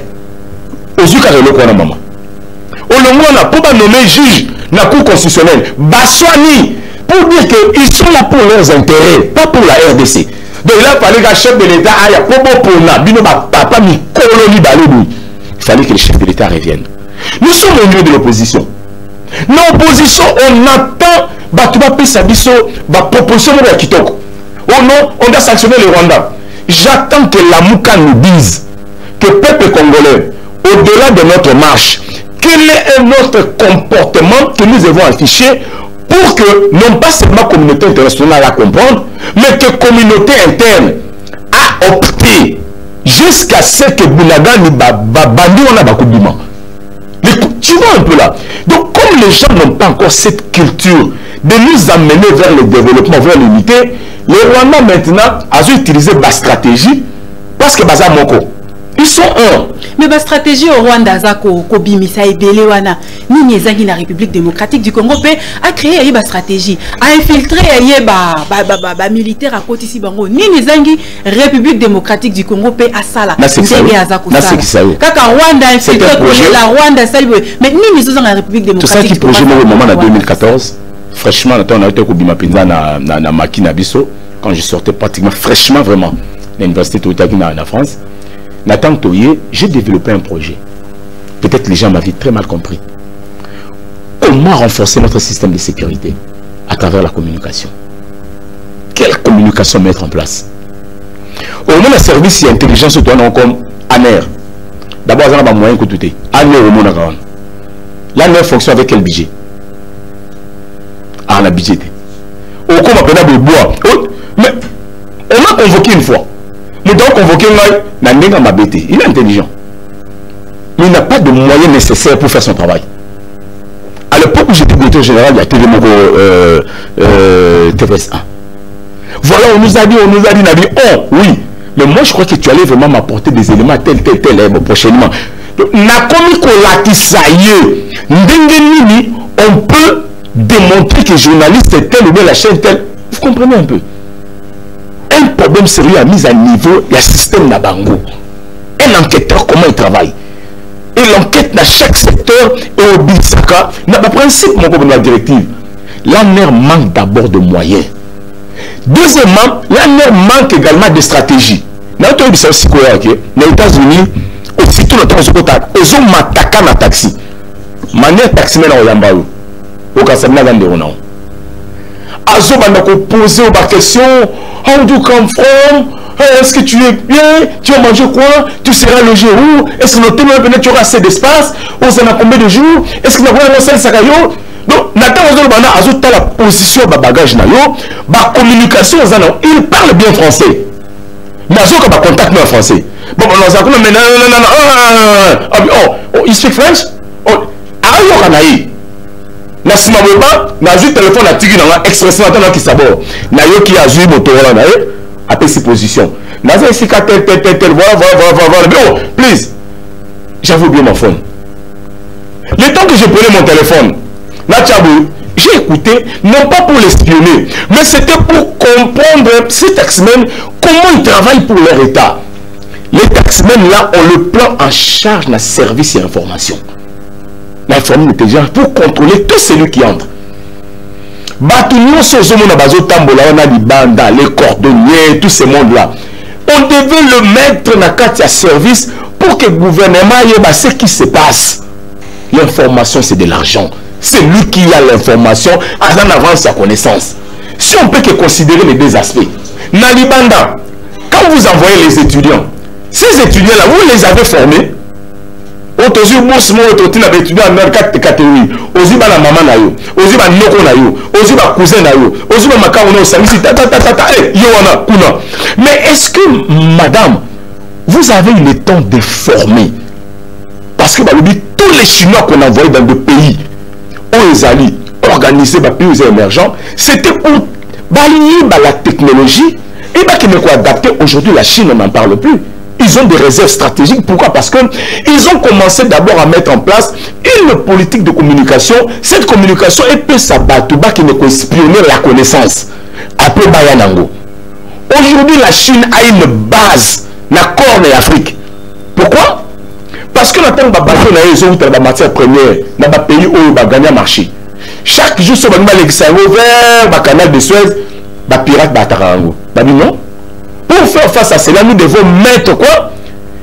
Aujourd'hui, quand on a maman. On a pas nommé juge dans la Cour constitutionnelle. Baswani. pour dire qu'ils sont là pour leurs intérêts, pas pour la RDC. Donc il a fallu qu'un chef de l'État aille pour papa mi colonie balou. Il fallait que le chef de l'État revienne. Nous sommes au milieu de l'opposition. L'opposition, on attend proposition de Kitoko. Oh non, on doit sanctionner le Rwanda. J'attends que la Mouka nous dise que le peuple congolais, au-delà de notre marche, quel est un autre comportement que nous devons afficher pour que, non pas seulement la communauté internationale à comprendre, mais que la communauté interne a opté jusqu'à ce que Bounaga nous bandi on a bakubima. Tu vois un peu là. Donc comme les gens n'ont pas encore cette culture de nous amener vers le développement, vers l'unité, les Rwandais maintenant ont utilisé la stratégie parce que Baza Moko. Ils sont un. Mais la stratégie au Rwanda, Kobimisa et Belewana, ni la République démocratique du Congo a créé une stratégie, a infiltré les militaires à côté ici, ni la République démocratique du Congo à Sala. Kaka Rwanda infiltré la Rwanda, mais ni les la République démocratique. Tout ça qui projet au moment en 2014, fraîchement, on a été au Bimapinza na Makina Bisso, quand je sortais pratiquement fraîchement vraiment l'université de en France. Nathan Toye, j'ai développé un projet. Peut-être les gens m'avaient très mal compris. Comment renforcer notre système de sécurité à travers la communication? Quelle communication mettre en place? Au moins, le service d'intelligence comme ANER. D'abord, on a un moyen que tout est. ANER au monde. L'ANER fonctionne avec quel budget? Ah, la budget. Au coup, on a bois. Mais on a convoqué une fois. Nous devons convoquer il est intelligent. Mais il n'a pas de moyens nécessaires pour faire son travail. À l'époque où j'étais directeur général, il y a Télémogo TVS1. Voilà, on nous a dit, oh oui, mais moi je crois que tu allais vraiment m'apporter des éléments tel, prochainement. Donc, on peut démontrer que journaliste est tel ou bien la chaîne telle. Vous comprenez un peu? Un problème sérieux a mis à niveau le système Nabango. Un enquêteur, comment il travaille? Et l'enquête dans chaque secteur et au Bisaka n'a pas principe, mon comme la directive. L'ANER manque d'abord de moyens. Deuxièmement, l'ANER manque également de stratégie. Dans les États-Unis, aussitôt le temps ils ont m'attaqué dans taxi. Manière taxi mais dans Yambao. Au Kassamna Ganderonao. Azo Bandako poser aux questions. How do you come from? Est-ce que tu es bien? Tu vas manger quoi? Tu seras logé où? Est-ce que notre thème tu auras assez d'espace? On s'en a combien de jours? Est-ce que tu vas lancer le sakayo? Donc, Nathan Ozolbana a la position de bagage nayo, la communication, il parle bien français. Mais il a contact en français. Bon, on a mais non, il speak French? Na sima boba na ju téléphone na tigi na expression atana ki sabor na yo ki a ju motola na a pesi position na za ici tel voilà oh please j'avoue bien mon phone le temps que je prenais mon téléphone na tchabou j'ai écouté non pas pour l'espionner mais c'était pour comprendre ces taxmen comment ils travaillent pour leur état. Les taxmen là on le prend en charge dans service et information. L'information intelligence pour contrôler tout celui qui entre. Les cordonniers, tous ces mondes-là. On devait le mettre dans le service pour que le gouvernement ait ce qui se passe. L'information, c'est de l'argent. C'est lui qui a l'information en avance sa connaissance. Si on peut que considérer les deux aspects. Nalibanda, quand vous envoyez les étudiants, ces étudiants-là, vous les avez formés. Otozi bourse mo ototi na étudiant en 4 catégories ozi ba la maman na yo ozi ba noko na yo ozi ba cousin na yo ozi ba makawo na samisi tata yo wana kuna. Mais est-ce que madame vous avez eu le temps de former? Parce que tous les Chinois qu'on envoyait dans des pays où ils allaient organiser des pays émergents, c'était pour balayer la technologie et qui ne quoi adapter. Aujourd'hui la Chine n'en parle plus. Ils ont des réserves stratégiques. Pourquoi? Parce qu'ils ont commencé d'abord à mettre en place une politique de communication. Cette communication est peu sabatouba qui ne peut espionner la connaissance. Après Bayanango. Aujourd'hui, la Chine a une base dans la Corne et l'Afrique. Pourquoi? Parce que nous avons des matières premières dans les pays où ils ont gagné le marché. chaque jour sur le vers le canal de Suez, les pirates Batarango. Non. Pour faire face à cela, nous devons mettre quoi?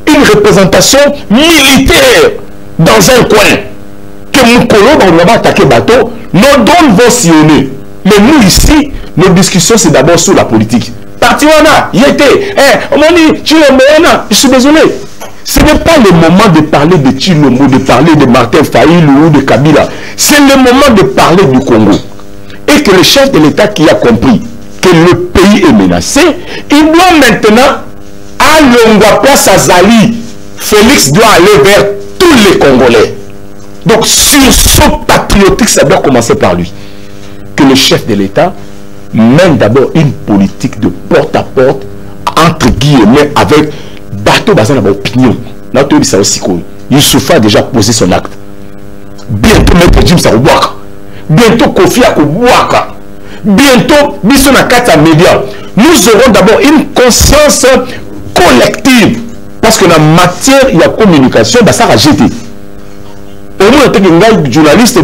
Une représentation militaire dans un coin. Que Moukolo va attaquer bateau, nos drones vont sillonner. Mais nous ici, nos discussions c'est d'abord sur la politique. Partiwana, y était, on m'a dit, je suis désolé. Ce n'est pas le moment de parler de Tshilombo, de parler de Martin Fayulu ou de Kabila. C'est le moment de parler du Congo. Et que le chef de l'État qui a compris que le pays est menacé, il doit maintenant aller à place à Zali. Félix doit aller vers tous les Congolais. Donc sur ce patriotique, ça doit commencer par lui. Que le chef de l'État mène d'abord une politique de porte à porte, entre guillemets, avec bateau basé dans l'opinion. Youssouf a déjà posé son acte. Bientôt, Maître Jim Saroubouaka. Bientôt, Kofi Akobouaka. Bientôt, Bissona Kata Média. Nous aurons d'abord une conscience collective. Parce que dans la matière, il y a communication, ça va jeter. Au moins, un journaliste,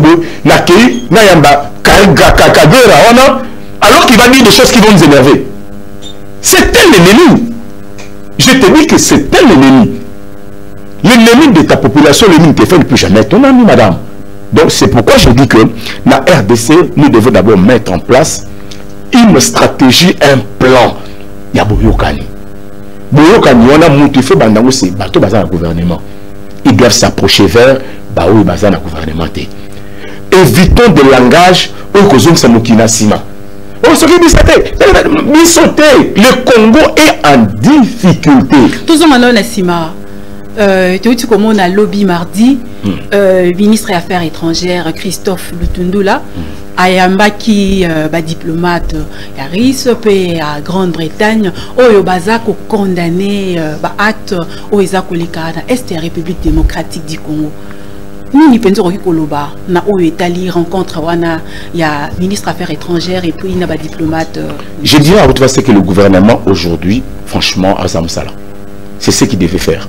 alors qu'il va dire des choses qui vont nous énerver. C'est tel l'ennemi. Je te dis que c'est tel l'ennemi. L'ennemi de ta population, l'ennemi ne te fait plus jamais ton ami, madame. Donc c'est pourquoi je dis que la RDC, nous devons d'abord mettre en place une stratégie, un plan. Il y a Boyokani. Boyokani, on a monté fait bandango, c'est bateau bazar le gouvernement. Ils doivent s'approcher vers Baou bazar le gouvernement. Évitons des langages où Kozong Samokina Sima. Le Congo est en difficulté. Tous en allant la Sima. Tu comme on a lobby mardi, ministre des Affaires étrangères Christophe Lutundula, Ayamba qui diplomate Yaris à Grande-Bretagne, au Bazako condamné acte au Ezakoleka Est la République démocratique du Congo. Nous n'y pensons pas Koloba, na au Italie rencontre wana il y a ministre des Affaires étrangères et puis il y a diplomate. Je dirais à votre face que le gouvernement aujourd'hui, franchement, c'est ce qu'il devait faire.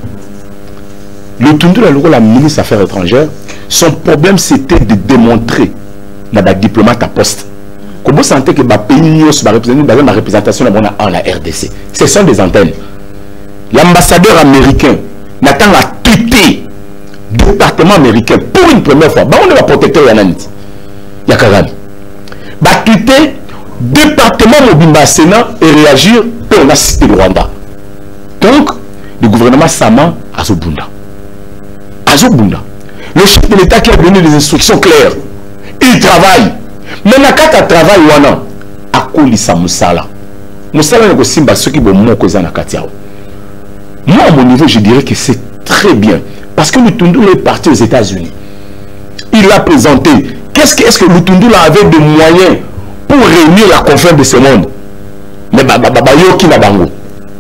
Le Tundu la ministre des Affaires étrangères, son problème c'était de démontrer na diplomate à poste. Comment sentait que pays la représentation en la RDC. Ce sont des antennes. L'ambassadeur américain n'attend la tuer département américain pour une première fois. On va protecteur Yananit. Yakarani. Tuer département Mobimba Sénat et réagir pour la cité de Rwanda. Donc, le gouvernement Sama Azobunda. Azobunda. Le chef de l'État qui a donné des instructions claires. Il travaille. Mais quand il travaille, wana akolisa musala. Musala ne simba ceux qui vont moko na katiao. Moi, à mon niveau, je dirais que c'est très bien. Parce que Lutundu est parti aux États-Unis. Il a présenté. Qu'est-ce que Lutundu avait de moyens pour réunir la conférence de ce monde? Mais Babayoki Nabango.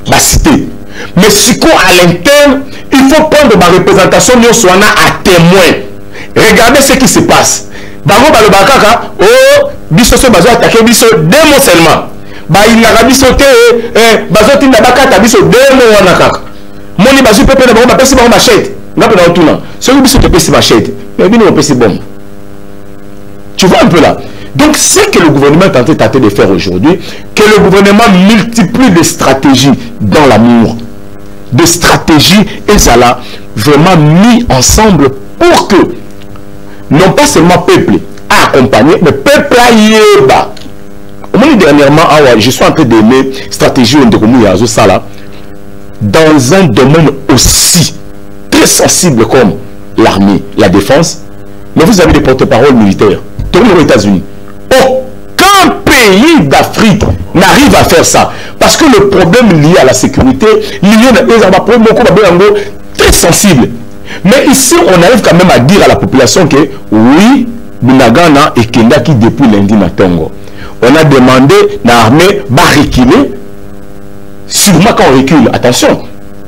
La cité. Mais si à l'interne, il faut prendre ma représentation à témoin. Regardez ce qui se passe. Bango Balobakaka, oh, biso bazo attaquer biso 2 mots seulement. Il n'a pas biso te, bazo tinda bakata biso 2 mots wanakaka. Moni bazo pepe na bango bapesi bango machette. Ngapa na otuna. Celui biso te pesi machette. Mais bino on pesi bombe. Tu vois un peu là. Donc c'est que le gouvernement est en train de faire aujourd'hui, que le gouvernement multiplie des stratégies dans l'amour. Des stratégies et ça l'a vraiment mis ensemble pour que non pas seulement peuple a accompagné, mais peuple a yéba. Dernièrement, je suis en train d'aimer stratégie dans un domaine aussi très sensible comme l'armée, la défense. Mais vous avez des porte-paroles militaires. Tournez aux États-Unis. Aucun pays d'Afrique n'arrive à faire ça. Parce que le problème lié à la sécurité, lié à un problème très sensible. Mais ici, on arrive quand même à dire à la population que oui, Bunagana et Kenda qui depuis lundi Natongo. On a demandé l'armée va reculer. Sûrement quand on recule, attention,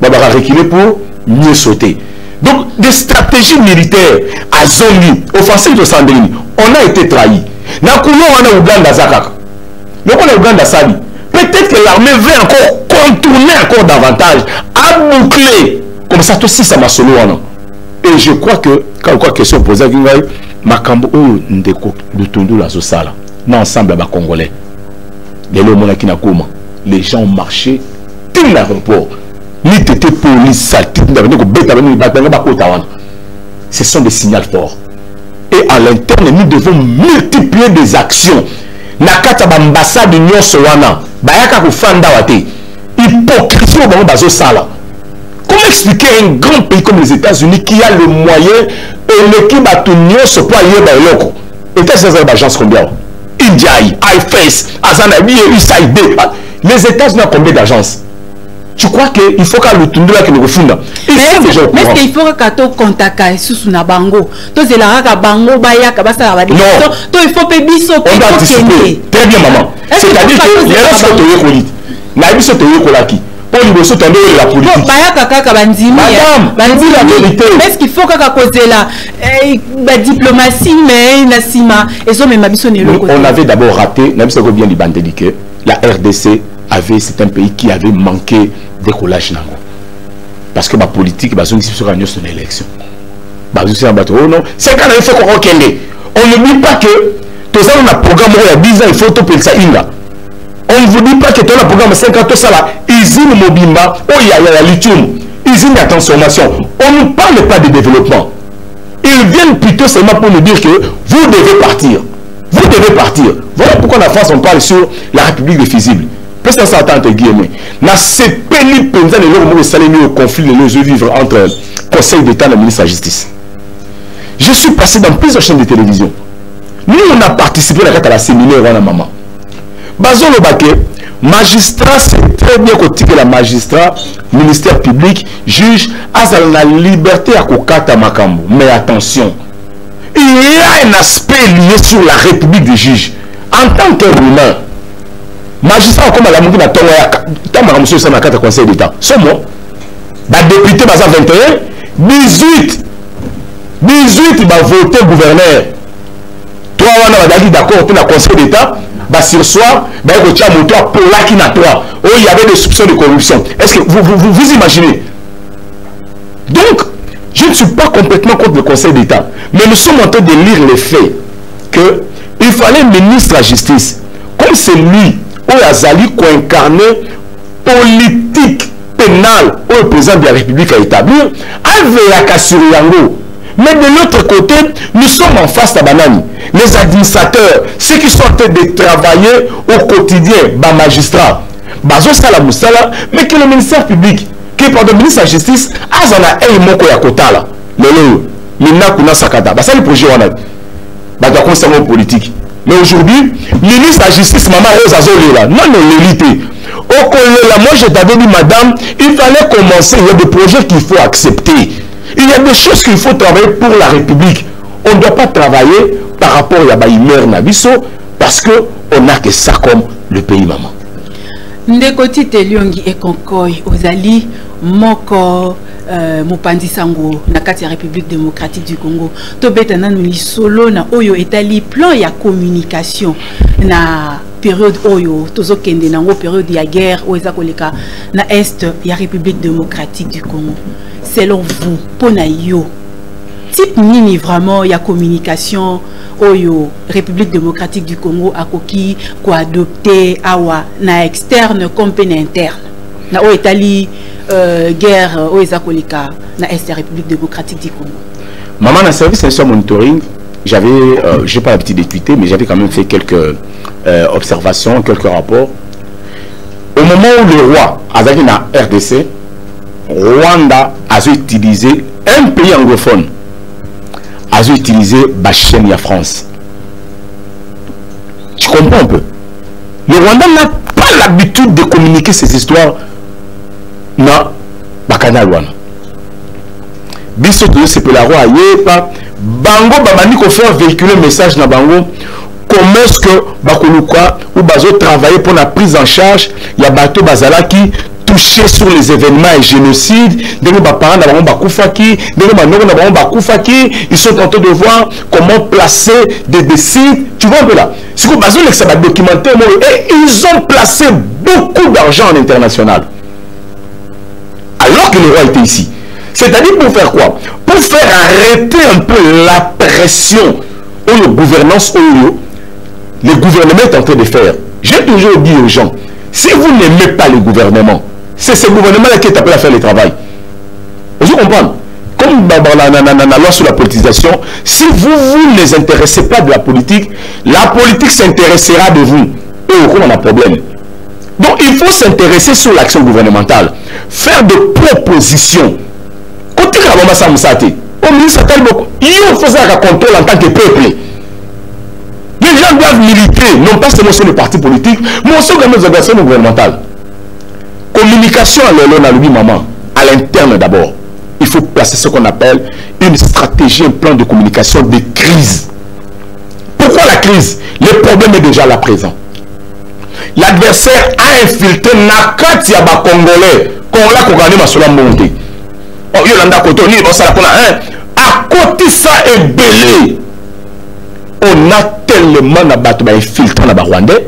on va reculer pour mieux sauter. Donc, des stratégies militaires à Zongi, offensive de Sandrini, on a été trahi. Nakuno, on a Ouganda Zakak. Donc, on a Ouganda Sali. Peut-être que l'armée veut encore contourner encore davantage, à boucler. Comme ça, tout si ça m'a solo. Et je crois que, quand on a question posée, makambo oyo ndeko Lutundu la Zosala na ensemble ba Congolais les lois qui na koma les gens ont marché tout l'aéroport ni tété police salté ndako beta bani batanga ba kota wana. Ce sont des signaux forts et à l'interne nous devons multiplier des actions na kata ba ambassade nyonso wana bayaka ko fanda wate hypocrisie au bango bazo sala. Comment expliquer un grand pays comme les États-Unis qui a le moyen et l'équipe à tout nyonso pour aller ba eloko États-Unis ont agence combien Indiaï, iFace, Azanabi et USAID. Les États-Unis ont combien d'agences? Tu crois qu'il faut qu'à Lutundu là que nous refundons? Mais est-ce qu'il faut que tu contactes sous na bango? Tu sais la bango baya kabasa la. Non. Il faut que biso. On doit anticiper. Très bien maman. C'est-à-dire que les gens sont au Yékolit. Na biso to Yékolaki. Pour nous se tendre la politique. Baya kaka bandimi. Madame, bandimi la vérité. Est-ce qu'il faut que causer la diplomatie mais nasima et so même biso ne loko. On avait d'abord raté, na biso ko bien libandeli que la RDC c'est un pays qui avait manqué décollage nango. Parce que ma politique, bah, sur une élection. Bah, oh non, c'est quand il faut qu'on reconnaisse. On n'oublie pas que tout ça, on a programme il y a 10 ans, il faut tout payer ça. On ne vous dit pas que tu as un programme 5 ans, tout ça là, usine Mobimba, oh il y a lithium, usine de transformation. On ne parle pas de développement. Ils viennent plutôt seulement pour nous dire que vous devez partir. Vous devez partir. Voilà pourquoi en France, on parle sur la République des fusibles. Parce que ça s'entend entre guillemets. Dans ces pays pendant les lois où salé au conflit de nos vivre entre le Conseil d'État et le ministre de la Justice. Je suis passé dans plusieurs chaînes de télévision. Nous, on a participé à la séminaire à la maman. Bazon Lobake, magistrat, c'est très bien que la magistrat, ministère public, juge, a la liberté à Kokata Makambo. Mais attention, il y a un aspect lié sur la République des juges. En tant qu'humain, magistrat comme la mouvement de monsieur ça na conseil d'état c'est moi ba député basa 21 18 ba voter gouverneur 3 wana ba d'accord pour la conseil d'état ba sur soir ba ko tia moto pour la qui na 3 oh il y avait des soupçons de corruption. Est-ce que vous imaginez? Donc je ne suis pas complètement contre le conseil d'état, mais nous sommes en train de lire les faits que il fallait ministre de la justice comme c'est lui où Azali ko incarner politique pénale où le président de la République a établir avec Yango. Mais de l'autre côté, nous sommes en face de Banani. Les administrateurs, ceux qui sont en train de travailler au quotidien, les magistrats, Bazo Sala Moussala, mais que le ministère public, qui est le ministre de la Justice, Azana et Moko Yakotala, le Mina Kuna Sakata, c'est le projet on a. Bah, concernant politique. Mais aujourd'hui, ministre de la Justice, Maman Rose Azolela, non, l'élite. Au Kolela, moi je t'avais dit, madame, il fallait commencer. Il y a des projets qu'il faut accepter. Il y a des choses qu'il faut travailler pour la République. On ne doit pas travailler par rapport à Baïmer Nabiso parce qu'on n'a que ça comme le pays, maman. Ndekoti Teliongi et Konkoy, Ozali, Moko. Mopanzi sango na kati ya République démocratique du Congo to betana nuli solo na oyo etali plan ya communication na période oyo tozo kende nango période ya guerre oza koleka na est ya République démocratique du Congo. Selon vous pona yo type nini vraiment ya communication oyo République démocratique du Congo akoki ko adopter awa na externe comme na interne na o etali guerre au Ezakolika na Est la République démocratique du Congo. Maman, dans service de monitoring, j'avais, je n'ai pas l'habitude de tweeter, mais j'avais quand même fait quelques observations, quelques rapports. Au moment où le roi avait na RDC, Rwanda a utilisé un pays anglophone, a utilisé la chaîne ya France. Tu comprends un peu? Le Rwanda n'a pas l'habitude de communiquer ces histoires. Na bakana wana biso to sepelaro ayepa bango babandi ko faire véhiculer message na bango comment est-ce que bakoluka ou bazo travailler pour la prise en charge ya bato bazalaki touché sur les événements et génocides de nos parents na bango bakufaki de nos manoko na bango bakufaki. Ils sont en train de voir comment placer des sites, tu vois un peu là c'est que bazo l'ex ba documentaire et ils ont placé beaucoup d'argent en international alors que le roi était ici. C'est-à-dire pour faire quoi? Pour faire arrêter un peu la pression ou la gouvernance ou le gouvernement est en train de faire. J'ai toujours dit aux gens, si vous n'aimez pas le gouvernement, c'est ce gouvernement-là qui est appelé à faire le travail. Vous comprenez? Comme dans la loi sur la politisation, si vous ne les intéressez pas de la politique s'intéressera de vous. Et on a un problème. Donc il faut s'intéresser sur l'action gouvernementale, faire des propositions. Côté au ministre, il faut faire un contrôle en tant que peuple. Les gens doivent militer, non pas seulement sur le parti politique, mais aussi dans les organisations gouvernementales. Communication à maman, à l'interne d'abord. Il faut placer ce qu'on appelle une stratégie, un plan de communication de crise. Pourquoi la crise? Le problème est déjà là présent. L'adversaire a infiltré Nakati à Congolais. Congolais qui ont gagné sur la montée. À côté ça est belé. On a tellement infiltré dans Rwandais.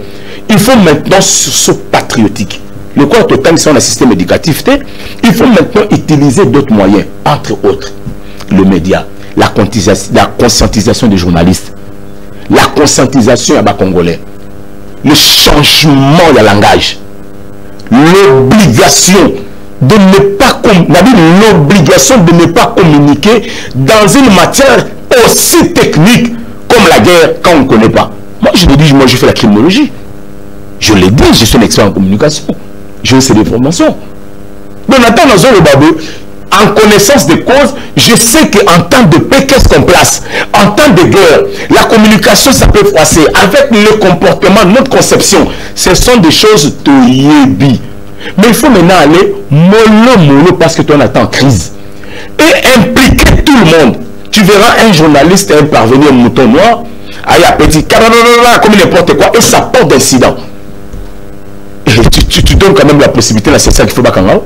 Il faut maintenant ce patriotique. Le corps total, c'est un système éducatif. Il faut maintenant utiliser d'autres moyens, entre autres le média, la conscientisation des journalistes, la conscientisation à Congolais, le changement de langage, l'obligation de ne pas communiquer dans une matière aussi technique comme la guerre quand on ne connaît pas. Moi je le dis, moi je fais la criminologie. Je l'ai dit, je suis un expert en communication. Je sais des formations. Donc, en connaissance de cause, je sais qu'en temps de paix, qu'est-ce qu'on place? En temps de guerre, la communication, ça peut froisser. Avec le comportement, notre conception, ce sont des choses de yébi. Mais il faut maintenant aller mollo parce que tu en attends crise. Et impliquer tout le monde. Tu verras un journaliste parvenir au mouton noir, à petit, comme n'importe quoi, et ça porte d'incident. Tu donnes quand même la possibilité, là, c'est ça qu'il faut pas qu'on a.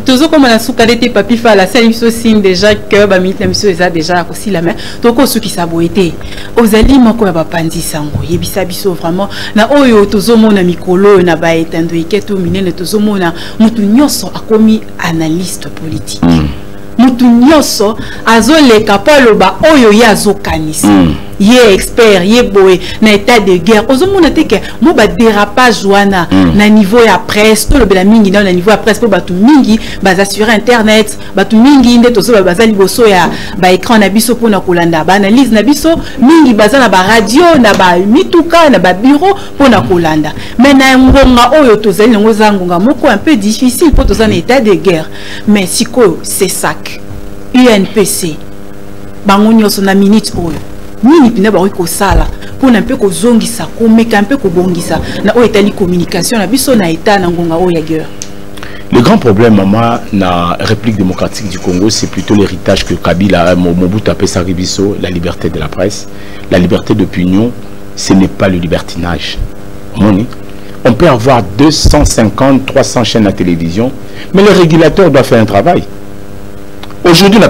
Toujours comme on a sous-cadé papi fa la scène signe déjà que ba mit la mission déjà aussi la main donc ceux qui saboité aux aliments ko ba pandi sango yebisa biso vraiment na oyo tozo mona mikolo na ba etando iketo minene tozo mona mutu nyonso akomi analyste politique mutu nyonso azoleka palo ba oyo ya azokanisa ye expert ye boy na état de guerre ozomona te ke mo ba dérapage wana na niveau ya presse to le bela mingi na niveau ya presse po batu mingi baza sur internet batu mingi nde tozo baza liboso ya ba écran na biso pona kolanda ba analyse na biso mingi baza na ba radio na ba mituka na ba bureau pona kolanda mais na ngonga oyo tozali ngo zangonga moko un peu difficile po toza na état de guerre mais siko c'est sac UNPC bango nyonso na minute oyo nini pina ba ko sala pour un peu ko zongisa ko meka un peu ko bongisa na o etali communication na biso na état na ngonga o ya guerre. Le grand problème maman na République démocratique du Congo, c'est plutôt l'héritage que Kabila Mobutu appelle ça ribiso, la liberté de la presse, la liberté d'opinion, ce n'est pas le libertinage. On peut avoir 250, 300 chaînes à télévision, mais le régulateur doit faire un travail. Aujourd'hui,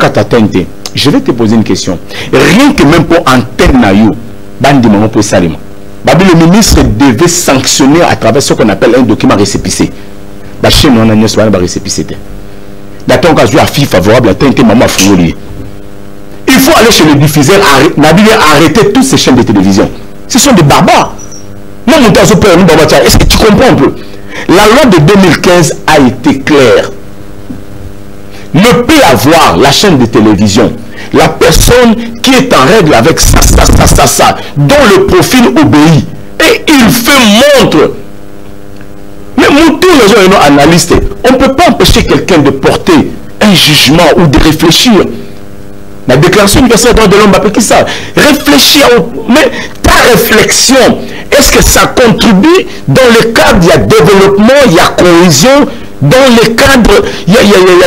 je vais te poser une question. Rien que même pour antenne nayo, le ministre devait sanctionner à travers ce qu'on appelle un document récépissé. Il faut aller chez le diffuseur, arrêter toutes ces chaînes de télévision. Ce sont des barbares. Est-ce que tu comprends un peu? La loi de 2015 a été claire. Ne peut avoir la chaîne de télévision la personne qui est en règle avec ça, dont le profil obéit. Et il fait montre. Mais nous, tous les gens analystes, on ne peut pas empêcher quelqu'un de porter un jugement ou de réfléchir. La déclaration universelle des droits de l'homme, qui ça? Réfléchir, mais ta réflexion, est-ce que ça contribue dans le cadre, il y a développement, il y a cohésion, dans le cadre, il y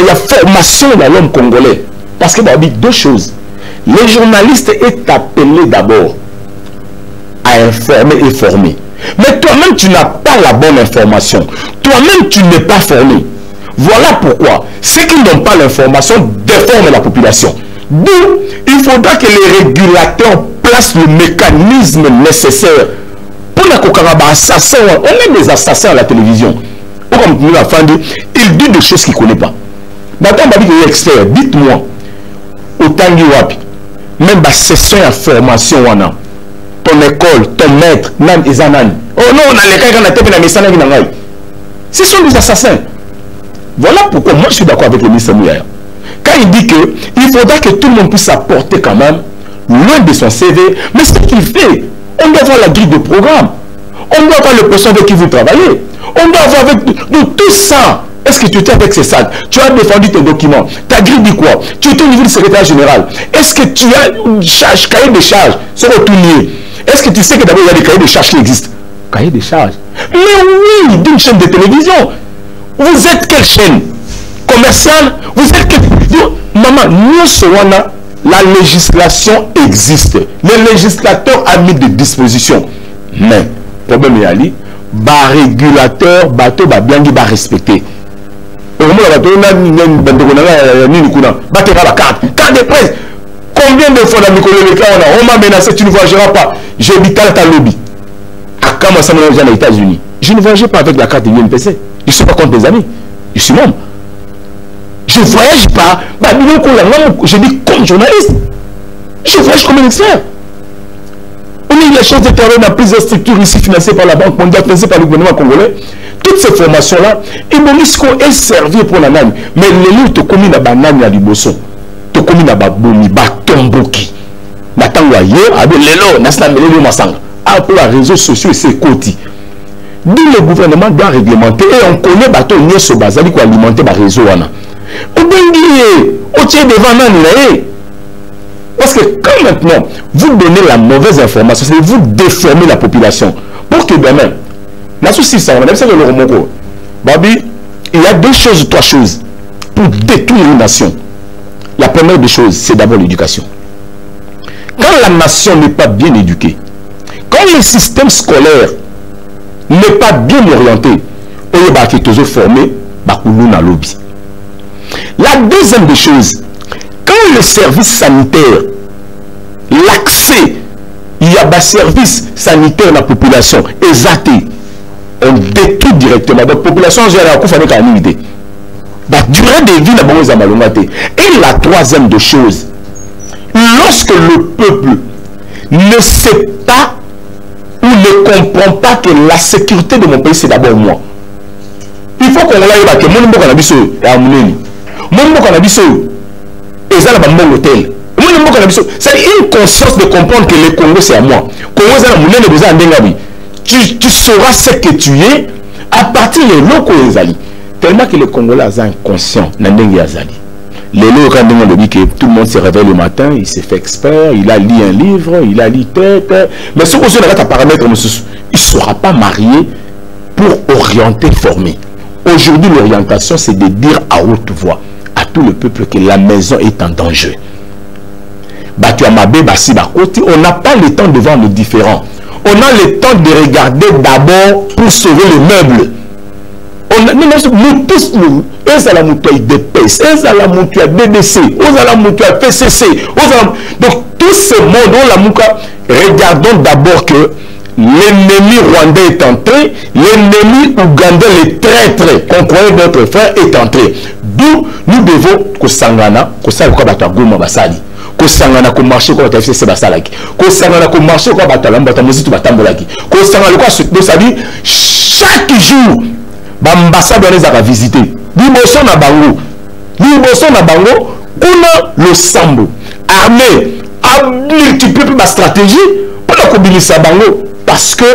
a formation de l'homme congolais? Parce qu'il y a deux choses. Les journalistes est appelé d'abord à informer et former. Mais toi-même, tu n'as pas la bonne information. Toi-même, tu n'es pas formé. Voilà pourquoi ceux qui n'ont pas l'information déforment la population. D'où il faudra que les régulateurs placent le mécanisme nécessaire pour la cocaraba assassin. On met des assassins à la télévision. Il dit des choses qu'il ne connaît pas. Maintenant, on va dire expert. Dites-moi, au Tangi Wapi, même la session de formation, ton école, ton maître, Nan et Zanan. Oh non, on a les cas qui ont été dans les Nangaï. Ce sont des assassins. Voilà pourquoi moi je suis d'accord avec le ministre Mouya. Quand il dit qu'il faudra que tout le monde puisse apporter quand même, loin de son CV, mais ce qu'il fait, on doit avoir la grille de programme. On doit avoir le person avec qui vous travaillez. On doit avoir avec nous tout ça. Est-ce que tu étais avec ces sacs? Tu as défendu tes documents. Ta grille dit quoi? Tu étais au niveau du secrétaire général. Est-ce que tu as une charge, cahier de charges sur tout lié? Est-ce que tu sais que d'abord il y a des cahiers de charges qui existent? Cahier de charges. Mais oui, d'une chaîne de télévision. Vous êtes quelle chaîne? Commerciale? Vous êtes quelle... Maman, nous sommes là. La législation existe. Le législateur a mis des dispositions. Mais, problème est ali, bas régulateur, bateau, bas bien va respecter. Combien de presse? Combien de fois dans on m'a menacé, tu ne voyageras pas. J'ai dit ta lobby. À quand moi ça me aux États-Unis? Je ne voyageais pas avec la carte de l'UNPC. Je ne suis pas contre des amis. Je suis membre. Je ne voyage pas. Je dis comme journaliste. Je voyage comme un expert. On a eu la chance de travailler dans plusieurs structures ici financées par la Banque mondiale, financées par le gouvernement congolais. Toutes ces formations-là, et Monisco est servi pour la nani. Mais les loups te commis na banane à Liboso. Te commis na babomi, batomboki. Natango ailleurs, avec les lots, nasla melelo masanga. Pour les réseaux sociaux et ses côtés. D'où le gouvernement doit réglementer. Et on connaît bateau nier ce bazali pour alimenter les réseaux. On tient devant nani. Parce que quand maintenant, vous donnez la mauvaise information, c'est vous déformez la population. Pour que demain, Babi, il y a deux choses, trois choses pour détruire une nation. La première des choses, c'est d'abord l'éducation. Quand la nation n'est pas bien éduquée, quand le système scolaire n'est pas bien orienté, on va toujours formé, lobby. La deuxième des choses, quand le service sanitaire, l'accès, il y a des services sanitaires dans la population, exacté, on détruit directement. Donc, la population, j'ai la idée. La durée de vie, et la troisième des choses, lorsque le peuple ne sait pas ou ne comprend pas que la sécurité de mon pays, c'est d'abord moi. Il faut qu'on aille que mon monde est à Mouneni. Mon monde est à l'hôtel. C'est une conscience de comprendre que le Congo c'est à moi. Tu sauras ce que tu es à partir des locaux Ezali. Tellement que les Congolais sont inconscients. Les locaux, quand tout le monde se réveille le matin, il s'est fait expert, il a lu un livre, il a lu tête. Mais ce qu'on a à paramètres, il ne sera pas marié pour orienter, former. Aujourd'hui, l'orientation, c'est de dire à haute voix à tout le peuple que la maison est en danger. On n'a pas le temps de voir le différent. On a le temps de regarder d'abord pour sauver le meuble. Nous tous, nous, eux à la moutoie DPS, eux à la moutoie DDC, eux à la moutoie PCC, donc tout ce monde, on la mouka, regardons d'abord que l'ennemi rwandais est entré, l'ennemi ougandais, le traître qu'on croyait notre frère est entré. D'où nous devons que Sangana, que ça le quoi Goma Basali. Ko sangana ko marché ko FCC basalaki ko sangana ko marché ko batalamba tamuzitu batambolaki ko sangana ko c'est-à-dire chaque jour bambassadeur les a visité liboso na bango kuna le sambo armée a multiplié ma stratégie pour la kobilisa bango parce que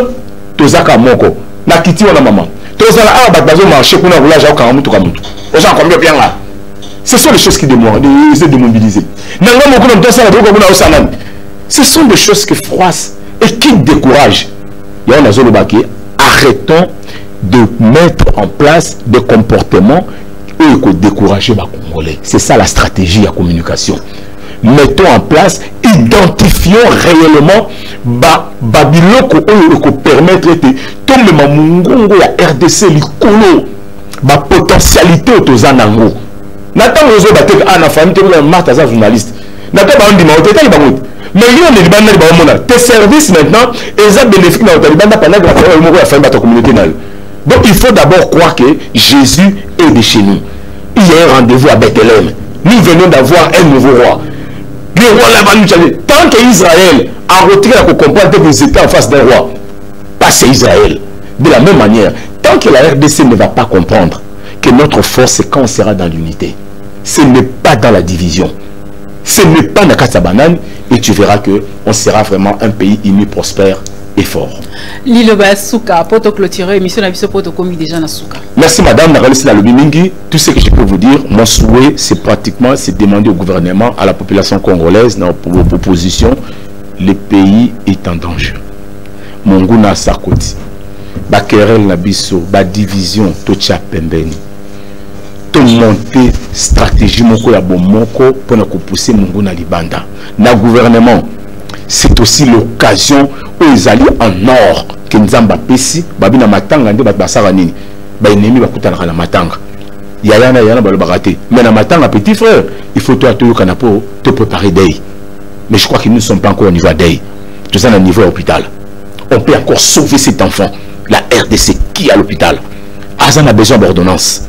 tozaka moko na kiti wana maman tozala a bazo marché kuna roulage au kamutu kamutu aux gens combien bien là. Ce sont les choses qui demandent de mobiliser. Ce sont des choses qui froissent et qui découragent. Arrêtons de mettre en place des comportements et décourager les Congolais. C'est ça la stratégie de la communication. Mettons en place, identifions réellement Babiloko qui permettre de tomber ma mungongo ya RDC l'ikolo ba potentialité aux anango. Nathan Rozo Batek Anna Famille, tu es Martha journaliste. Nathan Bandi Maoteta, mais il y a des bandes tes services maintenant, ils ont bénéficié dans le Taliban pendant que la famille de ta communauté. Donc il faut d'abord croire que Jésus est de chez nous. Il y a un rendez-vous à Bethléem. Nous venons d'avoir un nouveau roi. Tant qu'Israël a retiré la comprendre que vous étiez en face d'un roi, pas c'est Israël. De la même manière, tant que la RDC ne va pas comprendre que notre force, c'est quand on sera dans l'unité. Ce n'est pas dans la division. Ce n'est pas dans la banane. Et tu verras qu'on sera vraiment un pays uni, prospère et fort. Liloba Souka, pour te clôturer, émission Nabiso pour te commis déjà dans Souka. Merci madame, tout ce que je peux vous dire, mon souhait, c'est pratiquement, c'est demander au gouvernement, à la population congolaise, dans l'opposition, le pays est en danger. Monguna Sarkoti, Bakerel Nabiso, ba division, Tocha Pembeni. To monter stratégie moko ya bomoko pour nous pousser Monguna Libanda. Na gouvernement, c'est aussi l'occasion où ils allaient en or que Nzamba Pessi, Babina Matanga, Ndi Basara Nini, ba ennemi bakutana na Matanga. Yana balobaraté. Mais na Matanga, petit frère, il faut toi te préparer d'œil. Mais je crois que nous ne sommes pas encore au niveau d'œil. Tout ça, au niveau hôpital. On peut encore sauver cet enfant. La RDC qui est à l'hôpital. Azan a besoin d'ordonnance.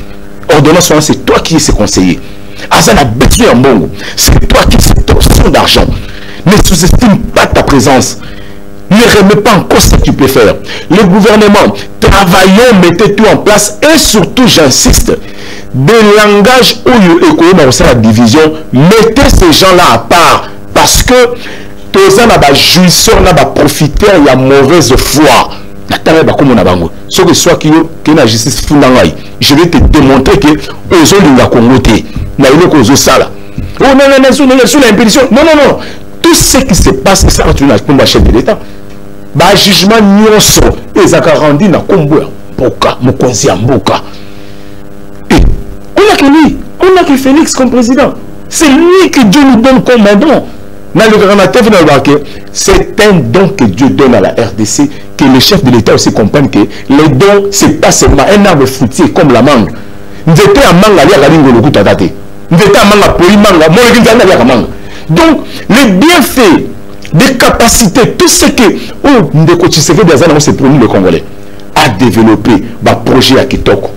Ordonnance, c'est toi qui es ses conseillers. Azan a besoin d'un bon. C'est toi qui es cette option d'argent. Ne sous-estime pas ta présence. Ne remets pas encore ce que tu peux faire. Le gouvernement, travaillons, mettez tout en place. Et surtout, j'insiste, des langages où il y a la division, mettez ces gens-là à part. Parce que tous les gens jouisseurs, profiteurs, il y a mauvaise foi. Ce que soit qu'il y ait la justice fundamental, je vais te démontrer que les gens de la communauté, non, tout ce qui se passe, c'est ça pour le chef de l'État. Le jugement nyonso, les a rendu dans Kombo, Boka, Mokonzi Mboka. Et on a que lui, on a que Félix comme président. C'est lui que Dieu nous donne comme don. C'est un don que Dieu donne à la RDC, que le chef de l'État aussi comprenne que les dons, ce n'est pas seulement un arbre fruitier comme la mangue. Nous étions à manga, donc, les bienfaits, des capacités, tout ce que c'est pour nous les Congolais, à développer un projet à Kitoko.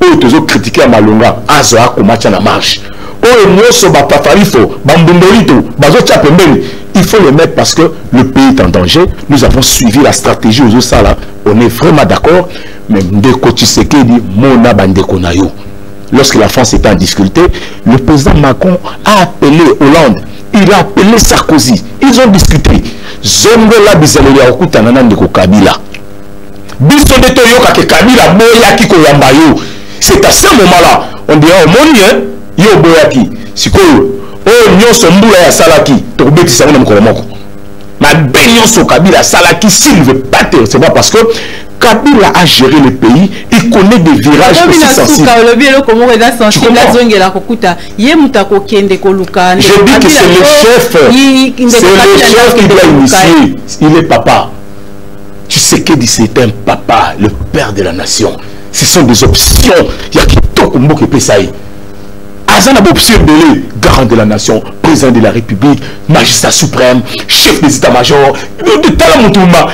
Où tu as critiqué à Malonga, à Zoa, au match à la marche. Il faut le mettre parce que le pays est en danger. Nous avons suivi la stratégie aux Osala. On est vraiment d'accord. Mais Ndeko Tshisekedi, Mona Bandeko Nayo. Lorsque la France était en difficulté, le président Macron a appelé Hollande. Il a appelé Sarkozy. Ils ont discuté. Zongo la bizalela okutanana Ndeko Kabila. Biso de Toyoka ke Kabila boya kiko yambayo. C'est à ce moment-là, on dira au monde, yo boyaki sikoyo o nyoso mbula ya salaki to betisa na mukolo moko ma benyoso Kabila salaki s'il ne veut pas taire, c'est pas parce que Kabila a géré le pays, il connaît des virages aussi sensibles. Je dis que c'est le chef, qui doit initier. Il est papa. Tu sais que c'est un papa, le père de la nation. Ce sont des options. Il y a qui toque au mot que peut ça. Azan a option de garant de la nation, président de la République, magistrat suprême, chef des états-majors, de Talamoutuma,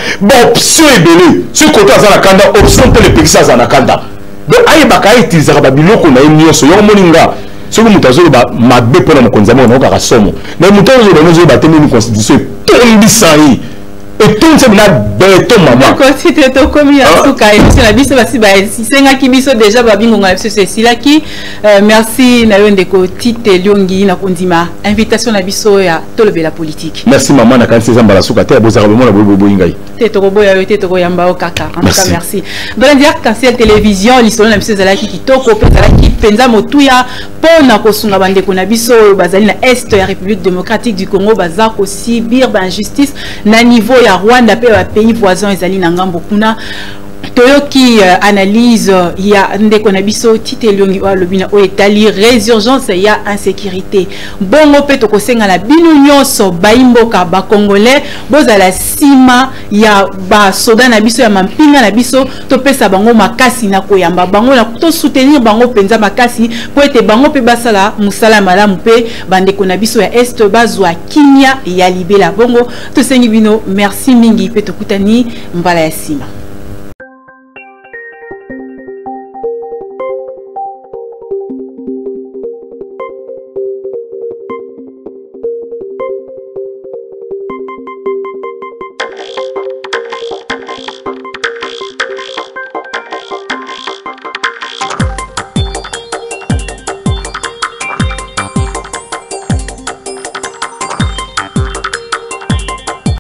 option est belé. Ce côté Azanakanda, option de l'épexia Azanakanda. Donc, aïe bakaï tizara biloko na imnioso, yon moninga. Ce que nous avons ma bépé dans mon konzamo, on a rassomo. Mais nous avons battu une constitution, tout le monde. Et tout le monde a béton, maman. Si tu es commis à Souka, et c'est la bise, c'est un qui biso déjà, c'est là qui. Merci, Nayondeko, Tite, Lyongi, Nakondima. Invitation à biso et à Tolobe la politique. Merci, maman, na kansi zamba la Souka, te beaux arabements, la bobo ingai. Te robo ya te toko yamba o kaka. En tout cas, merci. Dans la Cancer Télévision, l'histoire de M. Zalaki qui toko, Zalaki, Penza Motuya, Pona Kosunga Bandeko Nabiso, Bazalina Est, la République démocratique du Congo, Bazak aussi, Birba injustice, na niveau ya Rwanda, pays voisin, Ezali Nangambo Kuna. Toyoki analyse, il y a Ndeko Nabiso, Tite Lyongi o lobina o etali résurgence, il y a insécurité. Bongo peto kosenga la binu nyonso baimboka ba congolais, boza la sima ya ba soda Nabiso ya mampinga Nabiso, to pesa bango makasi na koyamba bango na to soutenir bango penza makasi po ete bango pe basala musala malamu pe bandeko Nabiso ya est bazwa kinya ya libela bongo to sengi bino merci mingi peto kutani mbala ya sima.